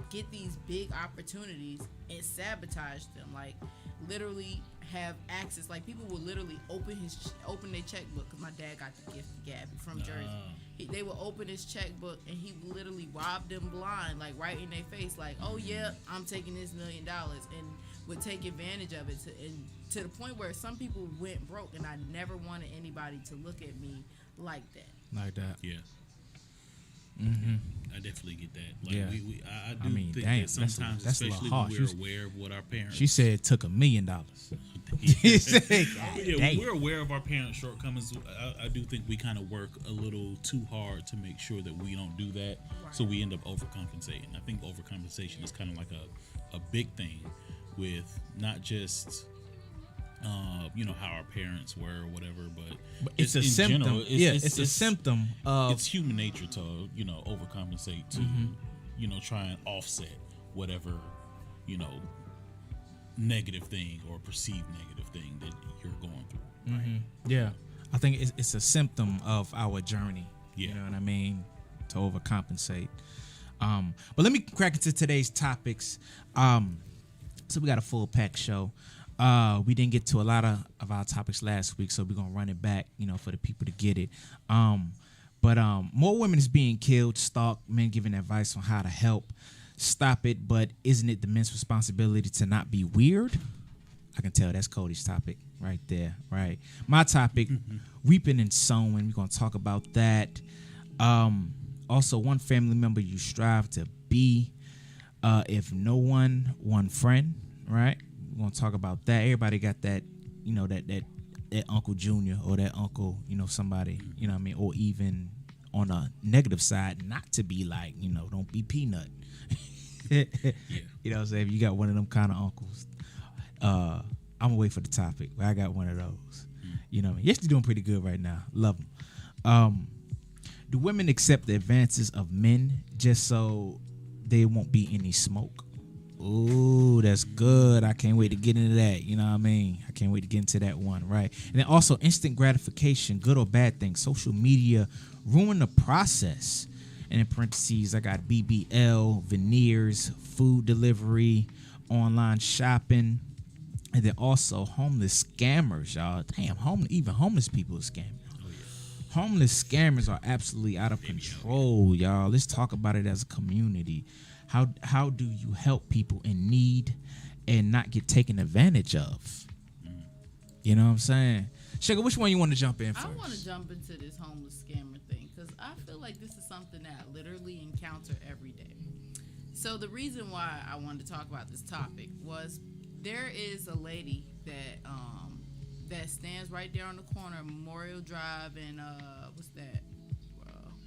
get these big opportunities and sabotage them, like literally have access. Like, people would literally open their checkbook, because my dad got the gift of gab from Jersey. They would open his checkbook and he would literally rob them blind, like right in their face, like, oh yeah, I'm taking this $1 million, and would take advantage of it to the point where some people went broke, and I never wanted anybody to look at me like that. Like that. Yeah. I definitely get that. Like, yeah. I do think that sometimes, especially when we're aware of what our parents. She said it took $1 million. When we're aware of our parents' shortcomings, I do think we kind of work a little too hard to make sure that we don't do that. Right. So we end up overcompensating. I think overcompensation is kind of like a big thing with not just how our parents were or whatever, but it's a symptom. General, it's a symptom of it's human nature to overcompensate to try and offset whatever negative thing or perceived negative thing that you're going through. Right? Yeah, I think it's a symptom of our journey. Yeah. You know what I mean? To overcompensate. But let me crack into today's topics. So we got a full pack show. We didn't get to a lot of our topics last week, so we're gonna run it back, for the people to get it. But more women is being killed, stalked, men giving advice on how to help stop it. But isn't it the men's responsibility to not be weird? I can tell that's Cody's topic right there, right? My topic, reaping and sowing. We're gonna talk about that. Also, one family member you strive to be. If no one friend, right? We're gonna talk about that. Everybody got that, that Uncle Junior or that uncle, somebody, what I mean, or even on a negative side, not to be like, don't be peanut. Yeah. You know what I'm saying? If you got one of them kind of uncles, I'm gonna wait for the topic. But I got one of those. You know, yes, they're doing pretty good right now. Love them. Do women accept the advances of men just so there won't be any smoke? Ooh, that's good. I can't wait to get into that. You know what I mean? I can't wait to get into that one, right? And then also instant gratification, good or bad thing. Social media ruin the process. And in parentheses, I got BBL, veneers, food delivery, online shopping, and then also homeless scammers, y'all. Damn, even homeless people are scamming. Homeless scammers are absolutely out of control, y'all. Let's talk about it as a community. How do you help people in need and not get taken advantage of? You know what I'm saying? Sugar, which one you want to jump in first? I want to jump into this homeless scammer thing because I feel like this is something that I literally encounter every day. So the reason why I wanted to talk about this topic was there is a lady that stands right there on the corner of Memorial Drive and what's that?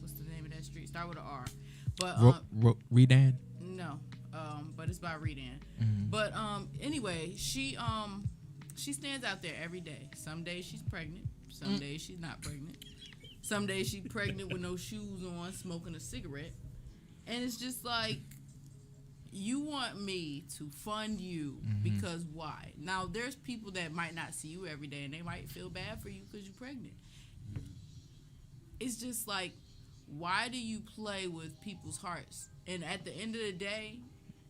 What's the name of that street? Start with an R. But Redan? No, but it's by Redan. But anyway, she stands out there every day. Some days she's pregnant. Some days she's not pregnant. Some days she's pregnant with no shoes on, smoking a cigarette. And it's just like, you want me to fund you because why? Now, there's people that might not see you every day and they might feel bad for you because you're pregnant. It's just like, why do you play with people's hearts? And at the end of the day,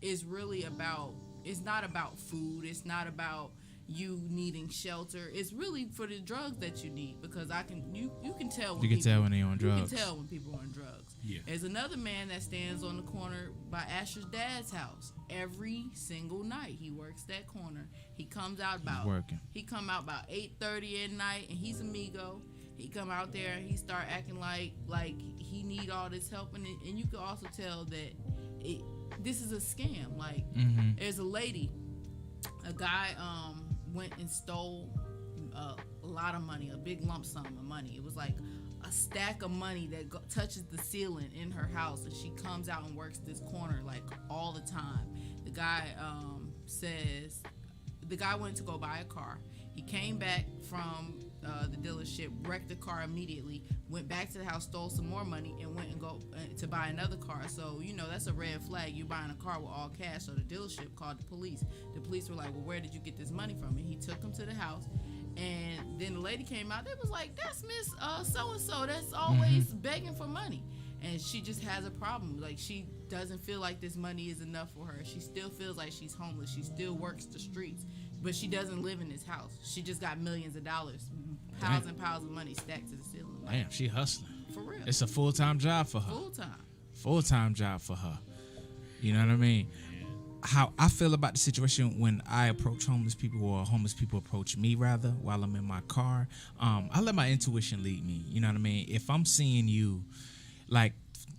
it's not about food. It's not about you needing shelter. It's really for the drugs that you need, because you can tell when when they're on drugs. You can tell when people are on drugs. Yeah. There's another man that stands on the corner by Asher's dad's house every single night. He works that corner. He comes out about 8:30 at night, and he's amigo. He come out there and he start acting like he need all this help, and you can also tell that this is a scam. Like there's a guy went and stole a lot of money, a big lump sum of money. It was like a stack of money that touches the ceiling in her house, and she comes out and works this corner like all the time. The guy says the guy went to go buy a car. He came back from the dealership, wrecked the car immediately, went back to the house, stole some more money, and went and go to buy another car. So, that's a red flag. You're buying a car with all cash. So the dealership called the police. The police were like, well, where did you get this money from? And he took him to the house. And then the lady came out. They was like, that's Miss so-and-so. That's always begging for money. And she just has a problem. Like, she doesn't feel like this money is enough for her. She still feels like she's homeless. She still works the streets. But she doesn't live in this house. She just got millions of dollars, piles and piles of money stacked to the ceiling. Like, damn, she hustling. For real. It's a full-time job for her. Full-time job for her. You know what I mean? How I feel about the situation when I approach homeless people, or homeless people approach me rather, while I'm in my car, I let my intuition lead me. You know what I mean? If I'm seeing you, like,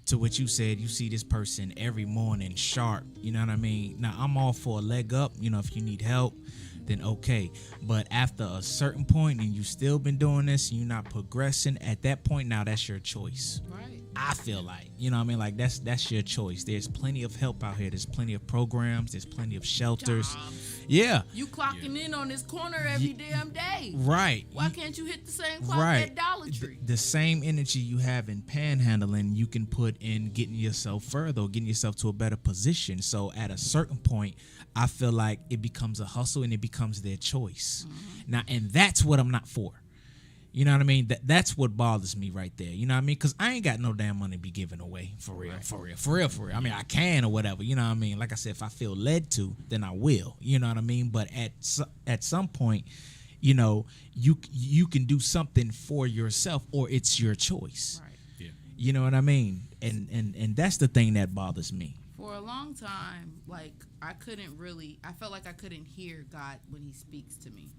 to what you said, you see this person every morning sharp, you know what I mean? Now, I'm all for a leg up. If you need help, then okay. But after a certain point and you still been doing this and you're not progressing, at that point, now that's your choice. Right. I feel like, like that's your choice. There's plenty of help out here. There's plenty of programs. There's plenty of shelters. Jobs. Yeah. You clocking in on this corner every damn day. Right. Why can't you hit the same clock at Dollar Tree? The same energy you have in panhandling, you can put in getting yourself further, getting yourself to a better position. So at a certain point, I feel like it becomes a hustle and it becomes their choice. Now, and that's what I'm not for. You know what I mean? That's what bothers me right there. You know what I mean? Because I ain't got no damn money to be giving away. For real. I mean, I can or whatever. You know what I mean? Like I said, if I feel led to, then I will. You know what I mean? But at some point, you can do something for yourself, or it's your choice. Right. Yeah. You know what I mean? And that's the thing that bothers me. For a long time, like, I felt like I couldn't hear God when he speaks to me.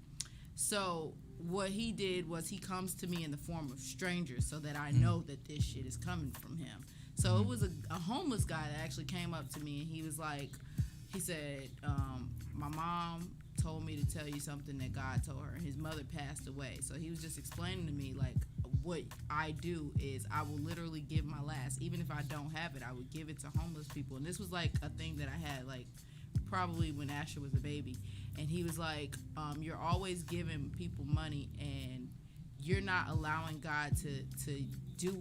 So what he did was he comes to me in the form of strangers so that I know that this shit is coming from him. So it was a homeless guy that actually came up to me, and he said, my mom told me to tell you something that God told her. His mother passed away. So he was just explaining to me, like, what I do is I will literally give my last. Even if I don't have it, I would give it to homeless people. And this was like a thing that I had like probably when Asher was a baby, and he was like, "You're always giving people money, and you're not allowing God to do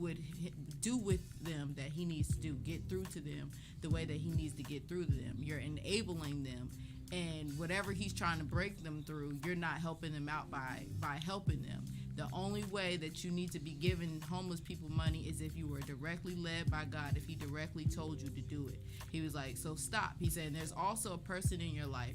with them that He needs to do, get through to them the way that He needs to get through to them. You're enabling them, and whatever He's trying to break them through, you're not helping them out by helping them. The only way that you need to be giving homeless people money is if you were directly led by God, if He directly told you to do it." He was like, so stop. He said, there's also a person in your life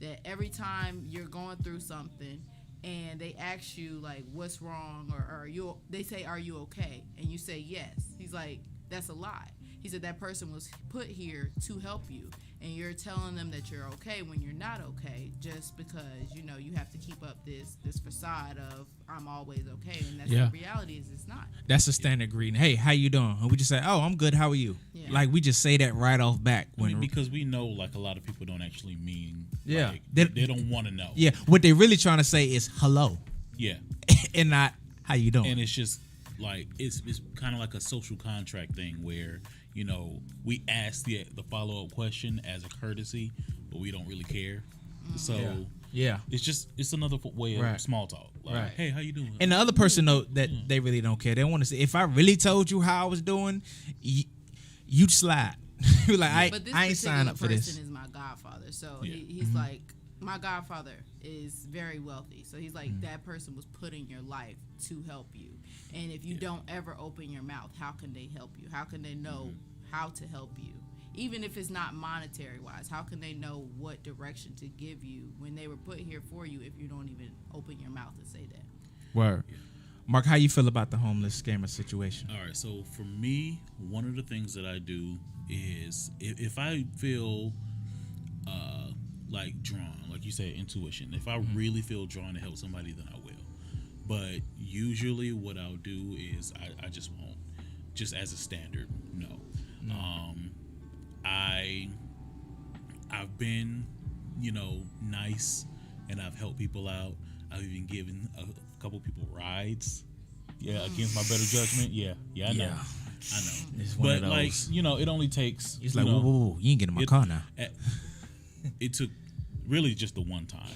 that every time you're going through something and they ask you like, what's wrong, or they say, are you okay? And you say yes. He's like, that's a lie. He said that person was put here to help you, and you're telling them that you're okay when you're not okay, just because you have to keep up this facade of I'm always okay, and that's the reality is it's not. That's a standard greeting. Hey, how you doing? And we just say, oh, I'm good. How are you? Yeah. Like we just say that right off back. Because we know like a lot of people don't actually mean. Yeah. Like, they don't want to know. Yeah. What they really trying to say is hello. Yeah. And not how you doing. And it's just like it's kind of like a social contract thing where we ask the follow-up question as a courtesy, but we don't really care. So it's another way of small talk. Like, hey, how you doing? And the other person know that they really don't care. They want to say, if I really told you how I was doing, you'd slide. Like I ain't signed up for this. This person is my godfather, so he's like, my godfather is very wealthy, so he's like, that person was put in your life to help you, and if you don't ever open your mouth, how can they help you? How can they know how to help you? Even if it's not monetary wise, how can they know what direction to give you when they were put here for you if you don't even open your mouth and say that? Word. Mark, how you feel about the homeless scammer situation? All right, so for me, one of the things that I do is if I feel like drawn, like you said, intuition. If I really feel drawn to help somebody, then I will. But usually what I'll do is I just won't. Just as a standard, no. I've been, nice, and I've helped people out. I've even given a couple people rides. Yeah, against my better judgment. Yeah, I know. I know. But like, it only takes. It's like, whoa, you ain't getting in my car now. It took really just the one time,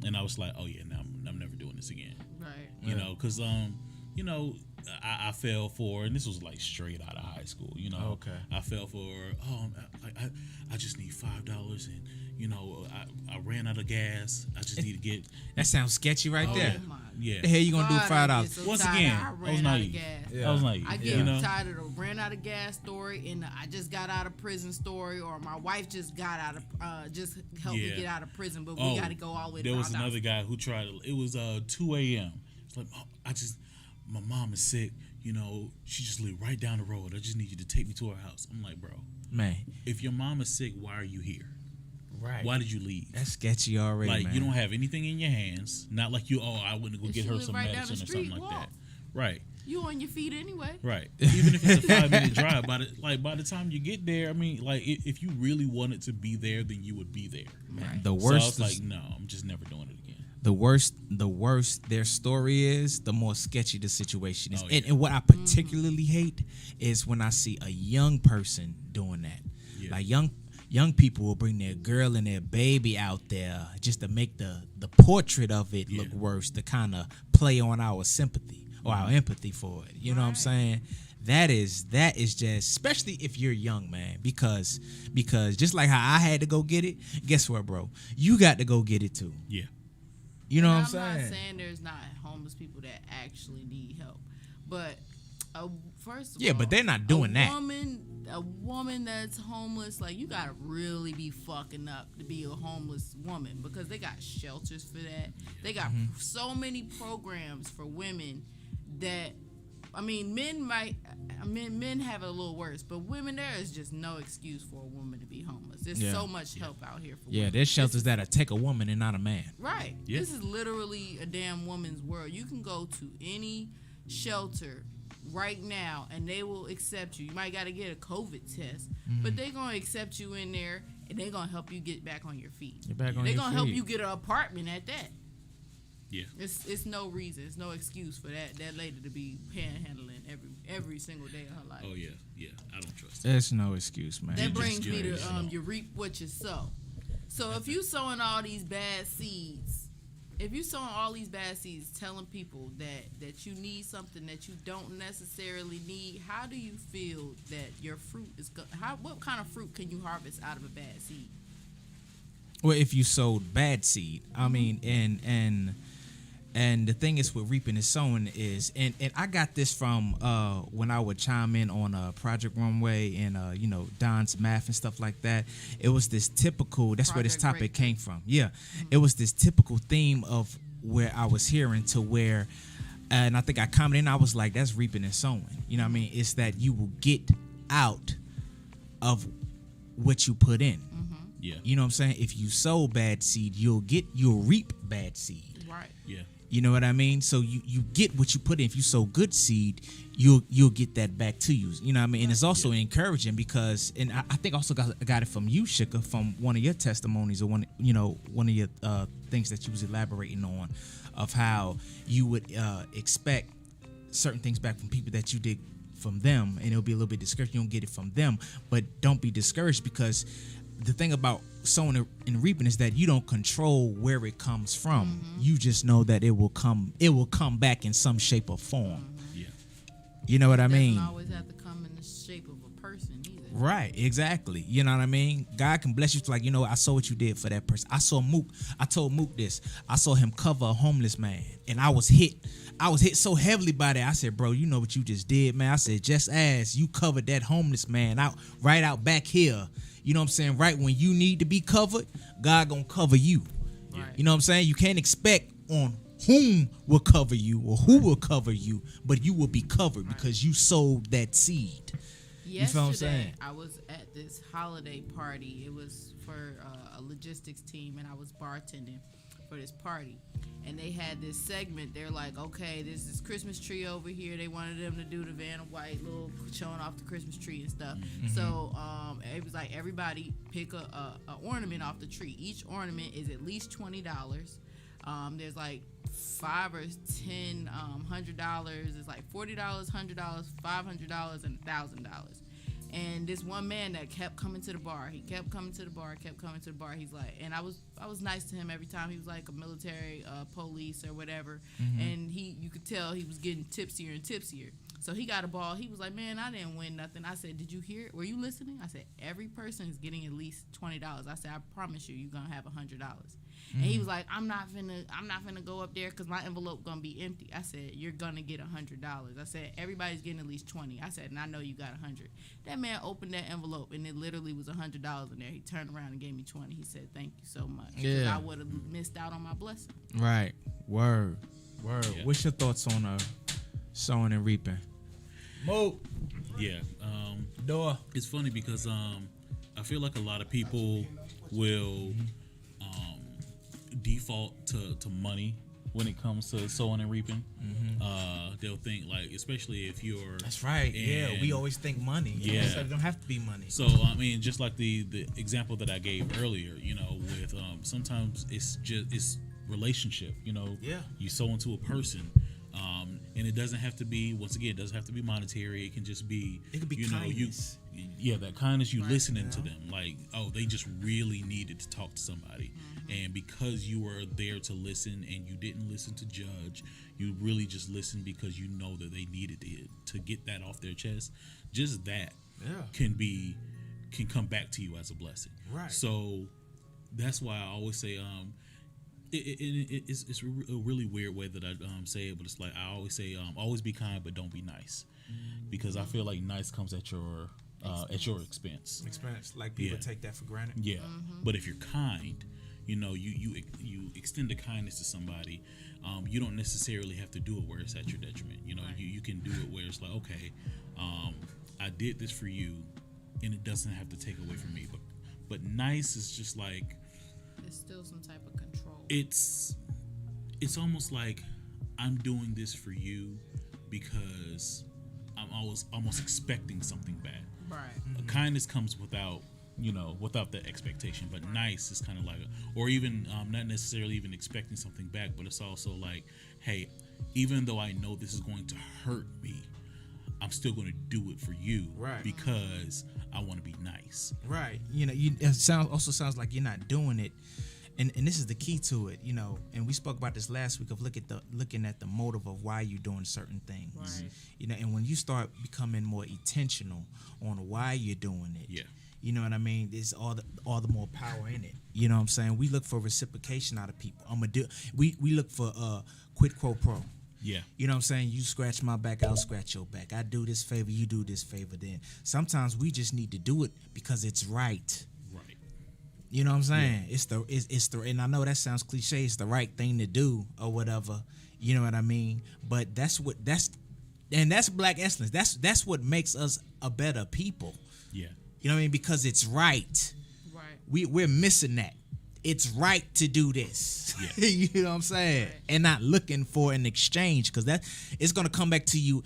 and I was like, oh yeah, now I'm never doing this again. Right. Because I fell for, and this was like straight out of high school. Okay. I fell for, I just need $5, and I ran out of gas. I just need to get. That sounds sketchy right there. Yeah. The hell you gonna do $5? So Once tired, again, I was naive. I was naive. I get tired of the ran out of gas story, and I just got out of prison story, or my wife just got out of just helped me get out of prison, but we got to go all the way. There was another guy who tried. It was 2 a.m. It's like, my mom is sick. She just lived right down the road. I just need you to take me to her house. I'm like, bro, man, if your mom is sick, why are you here? Right. Why did you leave? That's sketchy already, like, man. you don't have anything in your hands. Not like I went to go get her some medicine or something like that. Right. You on your feet anyway. Right. Even if it's a 5-minute drive, by the time you get there, I mean, like, if you really wanted to be there, then you would be there. Right. The worst. So I was like, no, I'm just never doing it again. The worse their story is, the more sketchy the situation is. And what I particularly hate is when I see a young person doing that. Yeah. Like young people will bring their girl and their baby out there just to make the portrait of it look worse, to kind of play on our sympathy or our empathy for it. You know what I'm saying? That is just, especially if you're young, man, because just like how I had to go get it, guess what, bro? You got to go get it too. Yeah. You know what I'm saying? I'm not saying there's not homeless people that actually need help, but first of all, but they're not doing that. A woman that's homeless, like, you gotta really be fucking up to be a homeless woman, because they got shelters for that. They got so many programs for women that, I mean, men have it a little worse, but women, there is just no excuse for a woman to be homeless. There's so much help out here for women. There's shelters that'll take a woman and not a man. Right. Yeah. This is literally a damn woman's world. You can go to any shelter right now and they will accept you. You might got to get a COVID test, but they're going to accept you in there, and they're going to help you get back on your feet. They're going to help you get an apartment at that. Yeah. It's no reason. It's no excuse for that lady to be panhandling every single day of her life. Oh yeah. I don't trust it. There's no excuse, man. That brings me to you reap what you sow. So if you sowing all these bad seeds, telling people that you need something that you don't necessarily need, how do you feel that your fruit is what kind of fruit can you harvest out of a bad seed? Well, if you sowed bad seed, I mean, and the thing is with reaping and sowing is, and I got this from when I would chime in on Project Runway and Don's math and stuff like that. It was this typical. That's where this topic came from. Yeah, it was this typical theme of where I was hearing to where, and I think I commented. And I was like, that's reaping and sowing. You know what I mean? It's that you will get out of what you put in. Yeah. You know what I'm saying? If you sow bad seed, you'll reap bad seed. Right. Yeah. You know what I mean? So you get what you put in. If you sow good seed, you'll get that back to you. You know what I mean? And it's also encouraging because, and I think also got it from you, Shika, from one of your testimonies or one of your things that you was elaborating on, of how you would expect certain things back from people that you did from them, and it'll be a little bit discouraged. You don't get it from them, but don't be discouraged, because the thing about sowing and reaping is that you don't control where it comes from. You just know that it will come back in some shape or form. Yeah. You know what I mean? It doesn't always have to come in the shape of a person either. Right, exactly. You know what I mean? God can bless you to, like, I saw what you did for that person. I told Mook this. I saw him cover a homeless man, and I was hit so heavily by that. I said, bro, you know what you just did, man? I said, just as you covered that homeless man right out back here, you know what I'm saying? Right when you need to be covered, God gonna cover you. Right. You know what I'm saying? You can't expect on whom will cover you or who will cover you, but you will be covered because you sowed that seed. Yesterday, you feel what I'm saying? I was at this holiday party. It was for a logistics team, and I was bartending for this party. And they had this segment. They're like, okay, there's this Christmas tree over here. They wanted them to do the Van White little showing off the Christmas tree and stuff. So it was like, everybody pick a ornament off the tree. Each ornament is at least $20. There's like $5 or $10, $100. It's like $40, $100, $500, and $1,000. And this one man that kept coming to the bar, kept coming to the bar. He's like, and I was nice to him every time. He was like a military police or whatever, and you could tell he was getting tipsier and tipsier. So he got a ball. He was like, man, I didn't win nothing. I said, did you hear it? Were you listening? I said, every person is getting at least $20. I said, I promise you're gonna have $100. And he was like, I'm not finna go up there because my envelope gonna be empty. I said, you're gonna get $100. I said, everybody's getting at least 20. I said, and I know you got 100. That man opened that envelope and it literally was $100 in there. He turned around and gave me 20. He said, thank you so much. Yeah. I would have missed out on my blessing. Right. Word. Yeah. What's your thoughts on sowing and reaping? Mo. Yeah. Door. It's funny because I feel like a lot of people will default to money when it comes to sowing and reaping. They'll think, like, especially if you're... That's right. Yeah, we always think money. Yeah. So it don't have to be money. So, I mean, just like the example that I gave earlier, with sometimes it's relationship, Yeah. You sow into a person. And it doesn't have to be, once again, it doesn't have to be monetary. It can just be, it could be kindness. That kindness, you listening to them. Like, oh, they just really needed to talk to somebody. And because you were there to listen and you didn't listen to judge, you really just listened because you know that they needed to get that off their chest. Just that can come back to you as a blessing. Right. So that's why I always say, it's a really weird way that I say it, but it's like I always say, always be kind, but don't be nice, because I feel like nice comes at your expense. Like people take that for granted. Yeah, but if you're kind, you extend the kindness to somebody. You don't necessarily have to do it where it's at your detriment. You can do it where it's like, okay, I did this for you, and it doesn't have to take away from me. But nice is just like, It's still some type of control. It's almost like I'm doing this for you because I'm almost expecting something back. Right. Kindness comes without the expectation, but nice is kind of like, or even not necessarily even expecting something back, but it's also like, hey, even though I know this is going to hurt me, I'm still going to do it for you, right? Because I want to be nice. ways. Right. It sounds like you're not doing it. And this is the key to it, and we spoke about this last week of looking at the motive of why you're doing certain things. Right. And when you start becoming more intentional on why you're doing it, yeah. You know what I mean? There's all the more power in it. You know what I'm saying? We look for reciprocation out of people. We look for quid pro quo. Yeah. You know what I'm saying? You scratch my back, I'll scratch your back. I do this favor, you do this favor. Then sometimes we just need to do it because it's right. Right. You know what I'm saying? Yeah. It's the and I know that sounds cliche. It's the right thing to do or whatever. You know what I mean? But that's Black excellence. That's what makes us a better people. Yeah. You know what I mean? Because it's right. Right. We're missing that. It's right to do this. Yeah. You know what I'm saying? Right. And not looking for an exchange, because it's gonna come back to you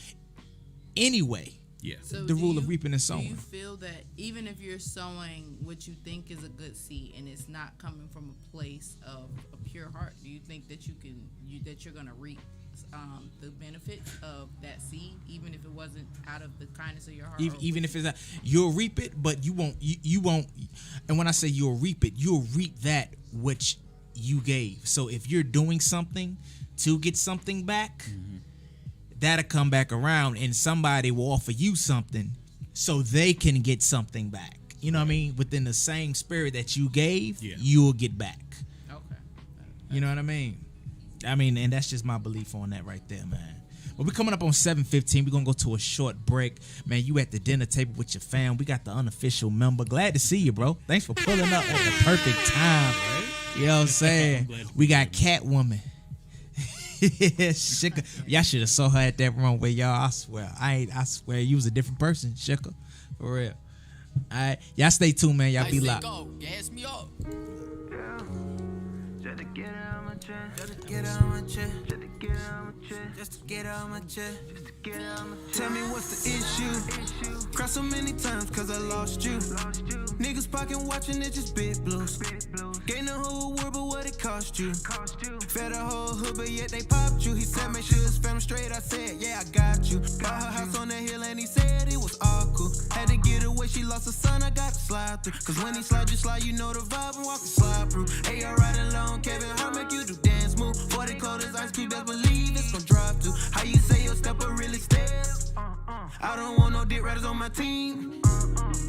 anyway. Yeah. So the rule of reaping and sowing. Do you feel that even if you're sowing what you think is a good seed and it's not coming from a place of a pure heart, do you think that you're gonna reap the benefits of that seed, even if it wasn't out of the kindness of your heart? Even if it's not, you'll reap it, but you won't. You won't. And when I say you'll reap it, you'll reap that which you gave. So if you're doing something to get something back, that'll come back around, and somebody will offer you something so they can get something back. You know what I mean? Within the same spirit that you gave, you'll get back. Okay. You know what I mean? And that's just my belief on that right there, man. But we're coming up on 7:15. We're going to go to a short break. Man, you at the dinner table with your fam. We got the unofficial member. Glad to see you, bro. Thanks for pulling up at the perfect time. You know what I'm saying? We got Catwoman. Shika. Y'all should have saw her at that runway, y'all. I swear you was a different person, Shika. For real. All right. Y'all stay tuned, man. Y'all be locked. Gas me up. Just to get out my chest. Just to get out my chest. Just to get out my chest. Just to get out my chest. Just to get out my chest. Tell me what's the issue? Cried so many times cause I lost you. Niggas pocket watching it just big blues. Gain the whole world, but what it cost you? Fed a whole hood, but yet they popped you. He said make sure it's fam straight. I said yeah, I got you. Bought her house on the hill and he said it was all cool. Had to get away, she lost her son, I got to slide through. Cause when he slide, you slide, you know the vibe and walk and slide through. AR riding along, Kevin Hart make you do dance move. 40 cold as ice cube, best believe it's gon' drive through. How you say your step or really step? I don't want no dick riders on my team.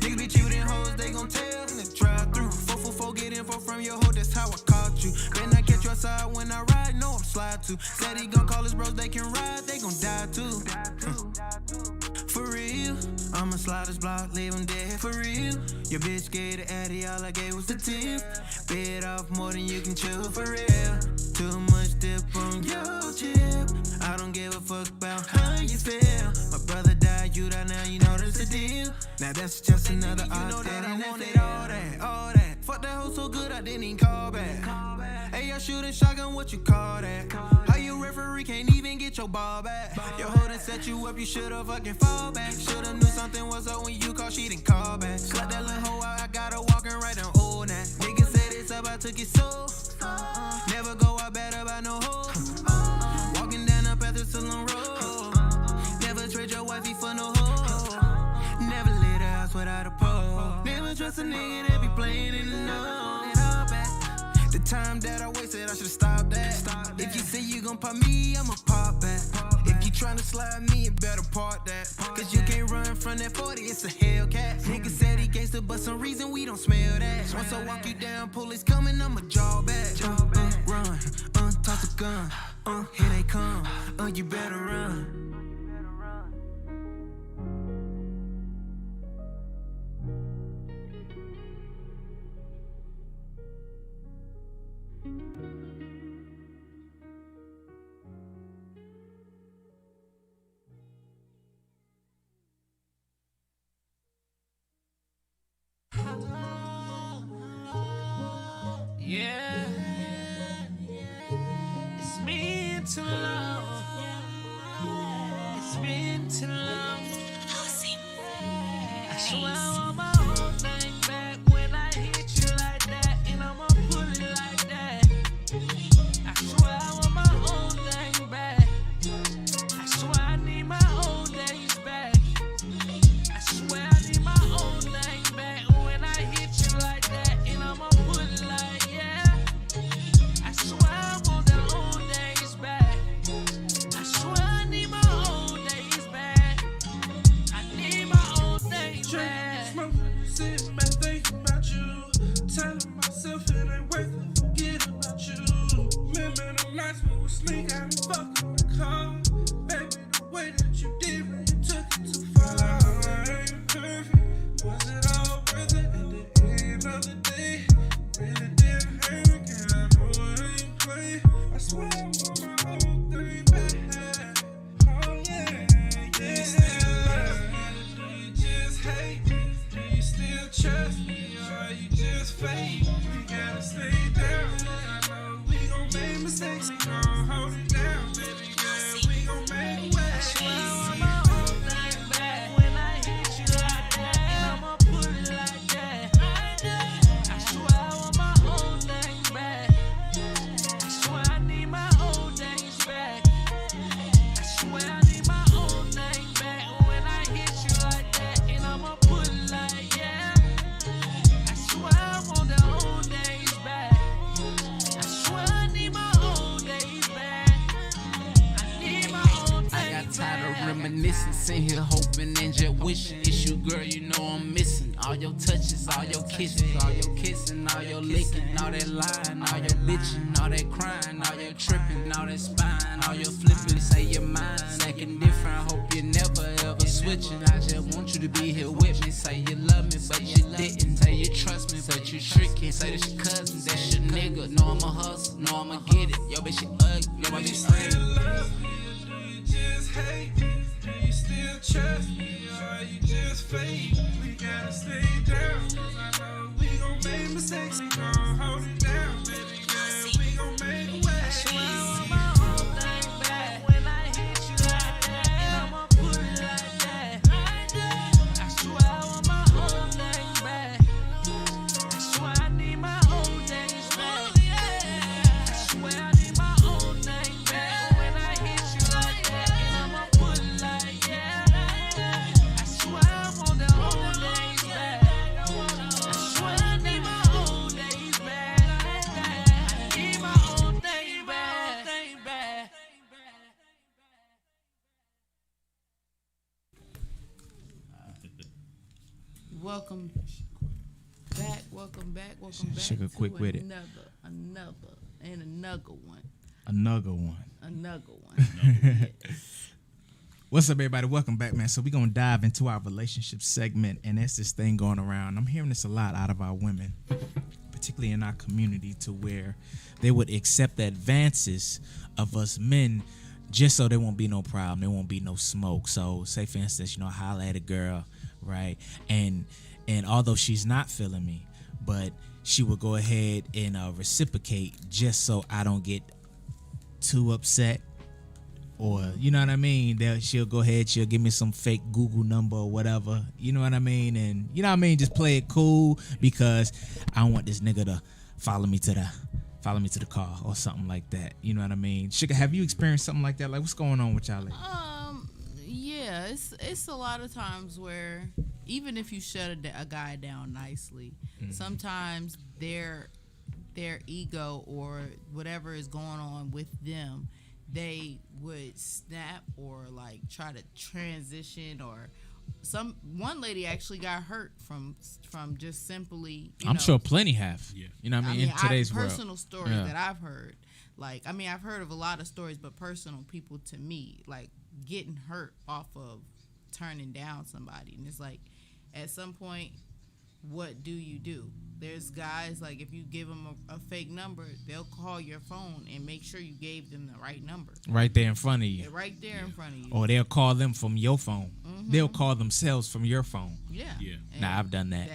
Niggas be cheating hoes, they gon' tell. And they drive through. 444 get info from your hoe, that's how I caught you. Then I catch you outside when I ride, know I'm slide too. Said he gon' call his bros, they can ride, they gon' die too. For real, I'ma slide this block, leave him dead. For real, your bitch gave the addy, all I gave was the tip. Bit off more than you can chew. For real, too much dip on your chip. I don't give a fuck about how you feel. My brother died, you die now, you know that's the deal. Now that's just another odd thing. You know that I wanted all that. Fuck that hoe so good I didn't even call back. Hey, y'all shooting shotgun, what you call that? How your referee can't even get your ball back? Your hoe done set you up, you should've fucking fall back. Should've knew something was up when you called, she didn't call back. Slap that little hoe out, I got her walking right down old that. Niggas said it's up, I took it so. Never go out bad about no hoe. Walking down up at the saloon road. Never trade your wifey for no hoe. Never leave the house without a pole. Never trust a nigga that be playing in the know. The time that I wasted, I should've stopped that. If you say you gon' pop me, I'ma pop back. If you tryna slide me, you better park that. Cause you can't run from that 40, it's a Hellcat. Nigga said he gangsta, but some reason we don't smell that. Once I walk you down, police coming, I'ma jaw back. Run, toss a gun, here they come, you better run. Yeah, it's been too long. It's been too long. I swear I want my whole thing back when I hit you like that, and I'ma put it like that. I swear I want my whole thing back. I swear I need my old days back. I swear I need my old thing back when you just fake? We gotta stay down. I know we gon' make mistakes. We gon' hold it down, baby girl. We gon' make a way. I'ma hold things back when I hit you like that, and I'ma put it like that. I swear I want my whole thing back. I swear I need my old days back. I swear I need my old thing back when I hit you like that, and I'ma put it like yeah. I swear I want the old days back. I swear I need my old days back. I need my old days back. I got tired of reminiscing, sitting here hoping and just wishing. It's you, girl, you know I'm missing. All your touches, all your kisses, all your kissing, all your licking, all that lying, all your bitching, all that crying, all your tripping, all that spine, all your flipping. Say you're mine, acting different. Hope you never ever switching. I just want you to be here with me. Say you love me, but you didn't. Say you trust me, but you tricky. Say that's your cousin, that's your nigga. Know I'm a hustle, know I'ma get it. Yo, bitch, you ugly, yo, bitch, you still ugly. love me, or do you just hate me? Do you still trust me, or are you just fake? We gotta stay down. I know we gon' make mistakes. We gon' hold it down, baby girl. We gon' make a way. I want my whole thing back when I hit you like that, and I'ma put it like that. I swear I want my whole thing back. I swear I need my old days back. I swear I need my old thing back when I hit you like that, and I'ma put it like yeah. I swear I want the old days back. I swear I need my old days back. I need my old thing back. Welcome back. Welcome back. Sugar to quick with it. Another one. Another one. Yes. What's up, everybody? Welcome back, man. So we're going to dive into our relationship segment, and that's this thing going around. I'm hearing this a lot out of our women, particularly in our community, to where they would accept the advances of us men just so there won't be no problem. There won't be no smoke. So say, for instance, holla at a girl, right? And although she's not feeling me, but she will go ahead and reciprocate just so I don't get too upset. Or, you know what I mean? She'll go ahead, she'll give me some fake Google number or whatever. You know what I mean? And, you know what I mean? Just play it cool because I don't want this nigga to follow me to the car or something like that. You know what I mean? Sugar, have you experienced something like that? Like, what's going on with y'all lately? Yeah, it's a lot of times where even if you shut a guy down nicely, sometimes their ego or whatever is going on with them, they would snap or like try to transition. Or one lady actually got hurt from just simply I'm sure plenty have. Yeah. You know what I mean? In today's world. Personal stories that I've heard. Like, I mean, I've heard of a lot of stories, but personal people to me, like getting hurt off of turning down somebody. And it's like, at some point, what do you do? There's guys, like, if you give them a fake number, they'll call your phone and make sure you gave them the right number. Right there in front of you. Right there in front of you. Or they'll call them from your phone. Mm-hmm. They'll call themselves from your phone. Yeah. Nah, I've done that.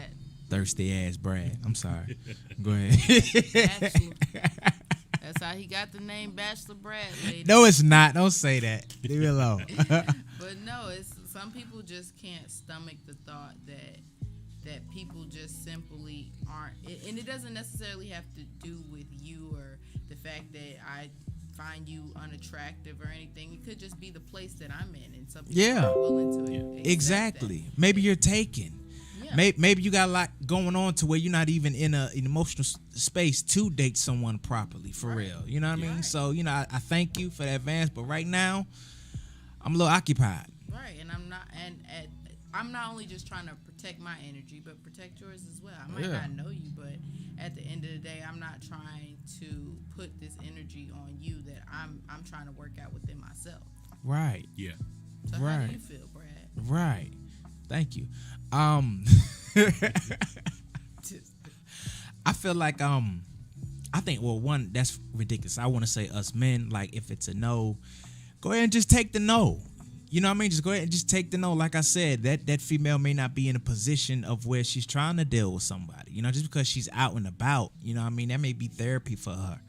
Thirsty ass Brad. I'm sorry. Go ahead. That's how he got the name Bachelor Brad, lady. No, it's not. Don't say that. Leave it alone. But no, it's some people just can't stomach the thought that people just simply aren't, and it doesn't necessarily have to do with you or the fact that I find you unattractive or anything. It could just be the place that I'm in, and some people aren't willing to accept exactly. that. Maybe you're taken. Yeah. Maybe you got a lot going on to where you're not even in an emotional space to date someone properly, for real. You know what I mean? So, I thank you for that advance, but right now, I'm a little occupied. Right, and I'm not only just trying to protect my energy, but protect yours as well. I might not know you, but at the end of the day, I'm not trying to put this energy on you that I'm trying to work out within myself. Right. Yeah. So how do you feel, Brad? Right. Thank you. I feel like I think one, that's ridiculous. I want to say us men, like, if it's a no, go ahead and just take the no. You know what I mean? Just go ahead and just take the no. Like I said, that female may not be in a position of where she's trying to deal with somebody. You know, just because she's out and about, you know what I mean? That may be therapy for her.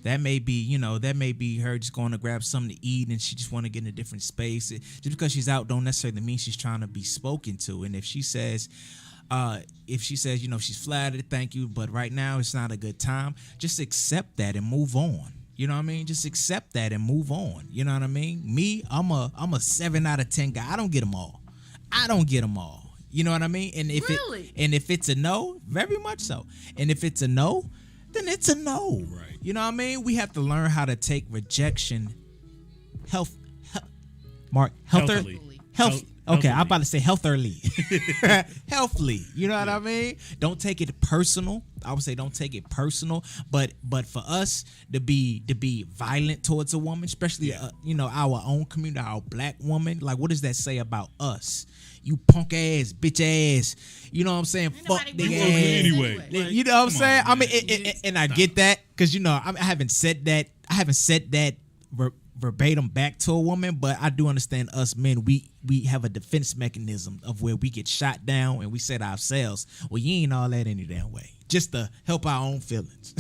That may be, that may be her just going to grab something to eat and she just want to get in a different space. Just because she's out don't necessarily mean she's trying to be spoken to. And if she says, she's flattered, thank you, but right now it's not a good time, just accept that and move on. You know what I mean? Just accept that and move on. You know what I mean? Me, I'm a 7 out of 10 guy. I don't get them all. You know what I mean? And if if it's a no, very much so. And if it's a no, then it's a no. Right. You know what I mean? We have to learn how to take rejection Healthily. Okay, I'm about to say healthily. Healthily. You know what I mean? Don't take it personal. I would say don't take it personal. But for us to be violent towards a woman, especially our own community, our black woman, like what does that say about us? You punk ass, bitch ass. You know what I'm saying? Fuck nigga ass. Anyway. You know what I'm saying? I mean, and I get that because I haven't said that. I haven't said that verbatim back to a woman, but I do understand us men. We have a defense mechanism of where we get shot down and we say to ourselves, "Well, you ain't all that any damn way," just to help our own feelings.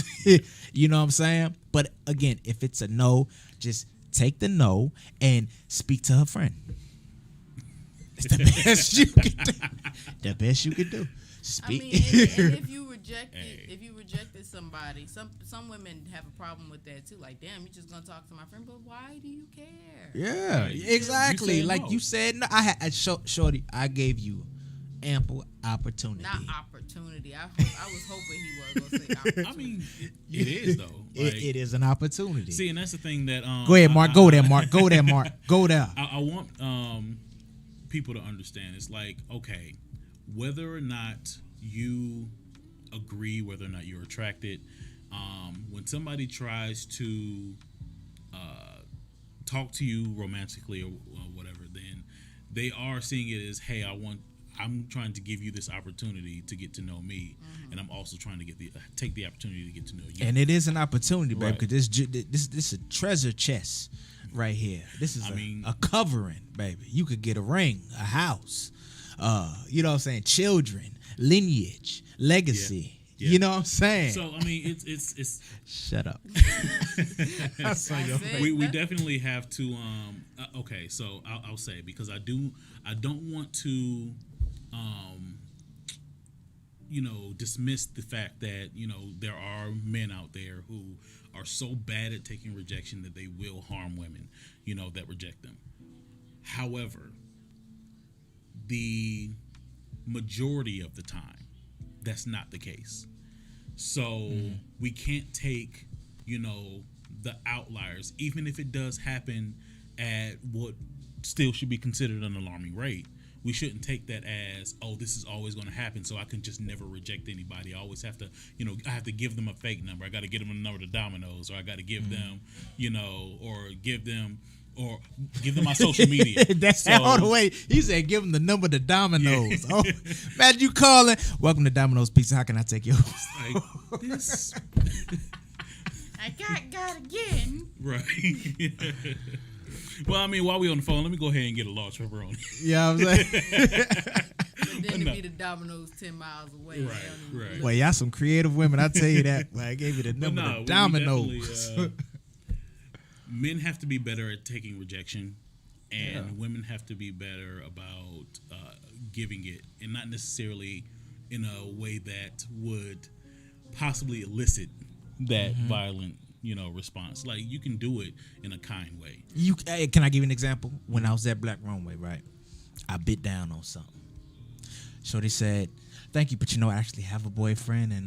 You know what I'm saying? But again, if it's a no, just take the no and speak to her friend. It's the best you can do. The best you can do. Speak. I mean, and if you rejected somebody, some women have a problem with that too. Like, damn, you just gonna talk to my friend, but why do you care? Yeah, exactly. You like no. you said, no. Shorty, I gave you ample opportunity. Not opportunity. I was hoping he was gonna say opportunity. I mean, it is though. Like, it is an opportunity. See, and that's the thing that. Go ahead, Mark. Go there, Mark. Go there, Mark. Go there. I want people to understand. It's like, okay, whether or not you agree, whether or not you're attracted, when somebody tries to talk to you romantically or whatever, then they are seeing it as, hey, I'm trying to give you this opportunity to get to know me, and I'm also trying to take the opportunity to get to know you. And it is an opportunity, baby, Right. because this is a treasure chest right here. This is a covering, baby. You could get a ring, a house, you know what I'm saying, children, lineage, legacy. Yeah. You know what I'm saying? So I mean, it's shut up. we definitely have to. Okay, so I'll say, because I don't want to, dismiss the fact that there are men out there who are so bad at taking rejection that they will harm women, that reject them. However, the majority of the time, that's not the case. So we can't take, the outliers, even if it does happen at what still should be considered an alarming rate. We shouldn't take that as, oh, this is always going to happen, so I can just never reject anybody. I always have to, I have to give them a fake number. I got to get them a number to Domino's, or I got to give them, or give them my social media. That's all the way. He said, give them the number to Domino's. Yeah. Oh, imagine you calling. Welcome to Domino's Pizza. How can I take yours? Like this. I got again. Right. Well, I mean, while we on the phone, let me go ahead and get a large pepperoni. Yeah, I'm saying. And then to be the Domino's 10 miles away. Right. Well, y'all some creative women. I tell you that. Well, I gave you the number to Domino's. Men have to be better at taking rejection, and women have to be better about giving it, and not necessarily in a way that would possibly elicit that violent, response. Like, you can do it in a kind way. Can I give you an example? When I was at Black Runway, right, I bit down on something. So they said, "Thank you, but I actually have a boyfriend," and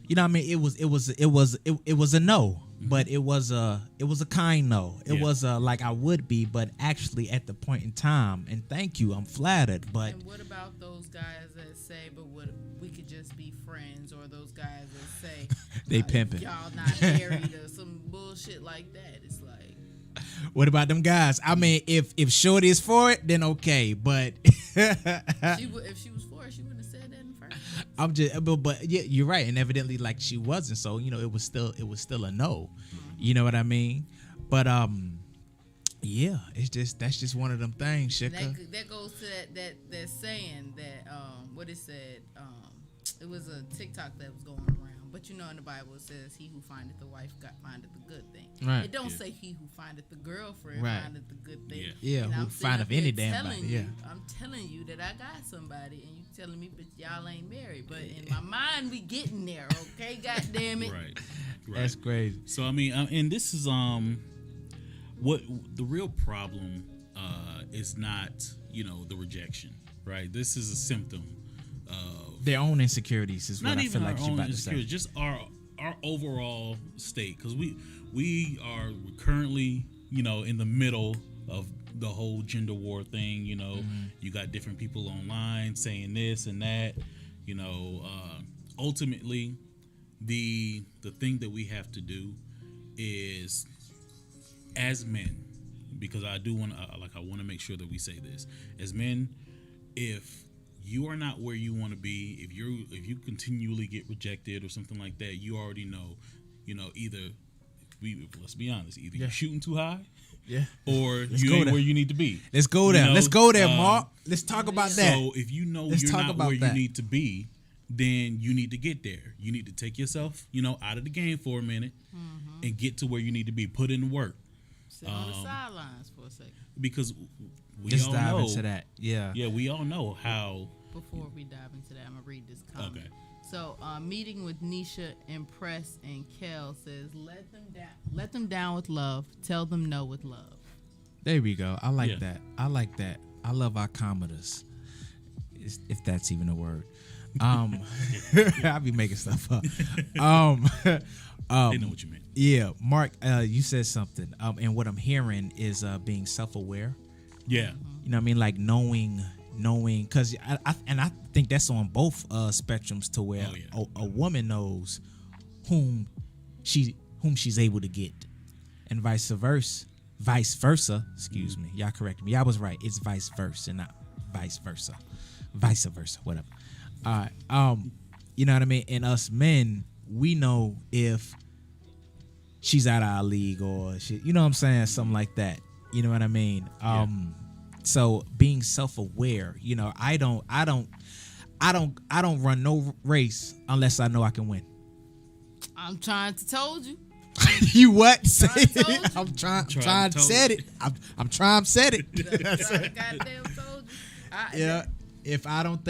you know what I mean. It was a no. But it was a kind no. It was like I would be, but actually at the point in time. And thank you, I'm flattered. But and what about those guys that say, "But what we could just be friends," or those guys that say, they pimping, y'all not married, or some bullshit like that? It's like, what about them guys? I mean, if Shorty is for it, then okay. But if she was for it, she wouldn't have said that in the first place. I'm just, but yeah, you're right. And evidently, like, she wasn't. So it was still a no. You know what I mean? But Yeah, that's just one of them things, Shika. That goes to that saying that what it said. It was a TikTok that was going around, but in the Bible it says, "He who findeth the wife findeth the good thing." Right. It don't say, "He who findeth the girlfriend Right. findeth the good thing." Yeah, And who I'm findeth sitting up any here damn telling body, you- yeah. I'm telling you that I got somebody, and you telling me, but y'all ain't married. But in my mind, we getting there. Okay, God damn it. Right. That's crazy. So I mean, and this is what the real problem is not the rejection, right? This is a symptom of Their own insecurities is what not I even feel like our she's own about to say. insecurities, just our overall state, because we are currently in the middle of the whole gender war thing. You got different people online saying this and that. Ultimately, the thing that we have to do is, as men, because I do want I want to make sure that we say this as men, if you are not where you want to be, if you continually get rejected or something like that, you already know, either let's be honest, either you're shooting too high, or you ain't where you need to be. Let's go there. Let's go there, Mark. Let's talk about that. So if you know Let's you're talk not about where that. you need to be, then you need to get there. You need to take yourself, out of the game for a minute and get to where you need to be. Put in the work. Sit on the sidelines for a second. Because we Just all dive know into that. Yeah. Yeah, we all know how. Before we dive into that, I'm gonna read this comment. Okay. So, meeting with Nisha, Impress, and Kel says, let them down with love. Tell them no with love. There we go. I like that. I like that. I love our commenters, if that's even a word. I'll be making stuff up. They know what you meant. Yeah, Mark, you said something. And what I'm hearing is being self-aware. Yeah. You know what I mean? Like knowing, because I think that's on both spectrums to where a woman knows whom she's able to get, and vice versa. Excuse me. Y'all correct me. I was right. It's vice versa, not vice versa. Vice versa, whatever. All right. You know what I mean? And us men, we know if she's out of our league or she, you know what I'm saying, something like that. You know what I mean? So being self-aware, I don't run no race unless I know I can win. I'm trying to told you. You what? I'm trying to set it. I'm trying to set it. Goddamn told you. Yeah. If I don't,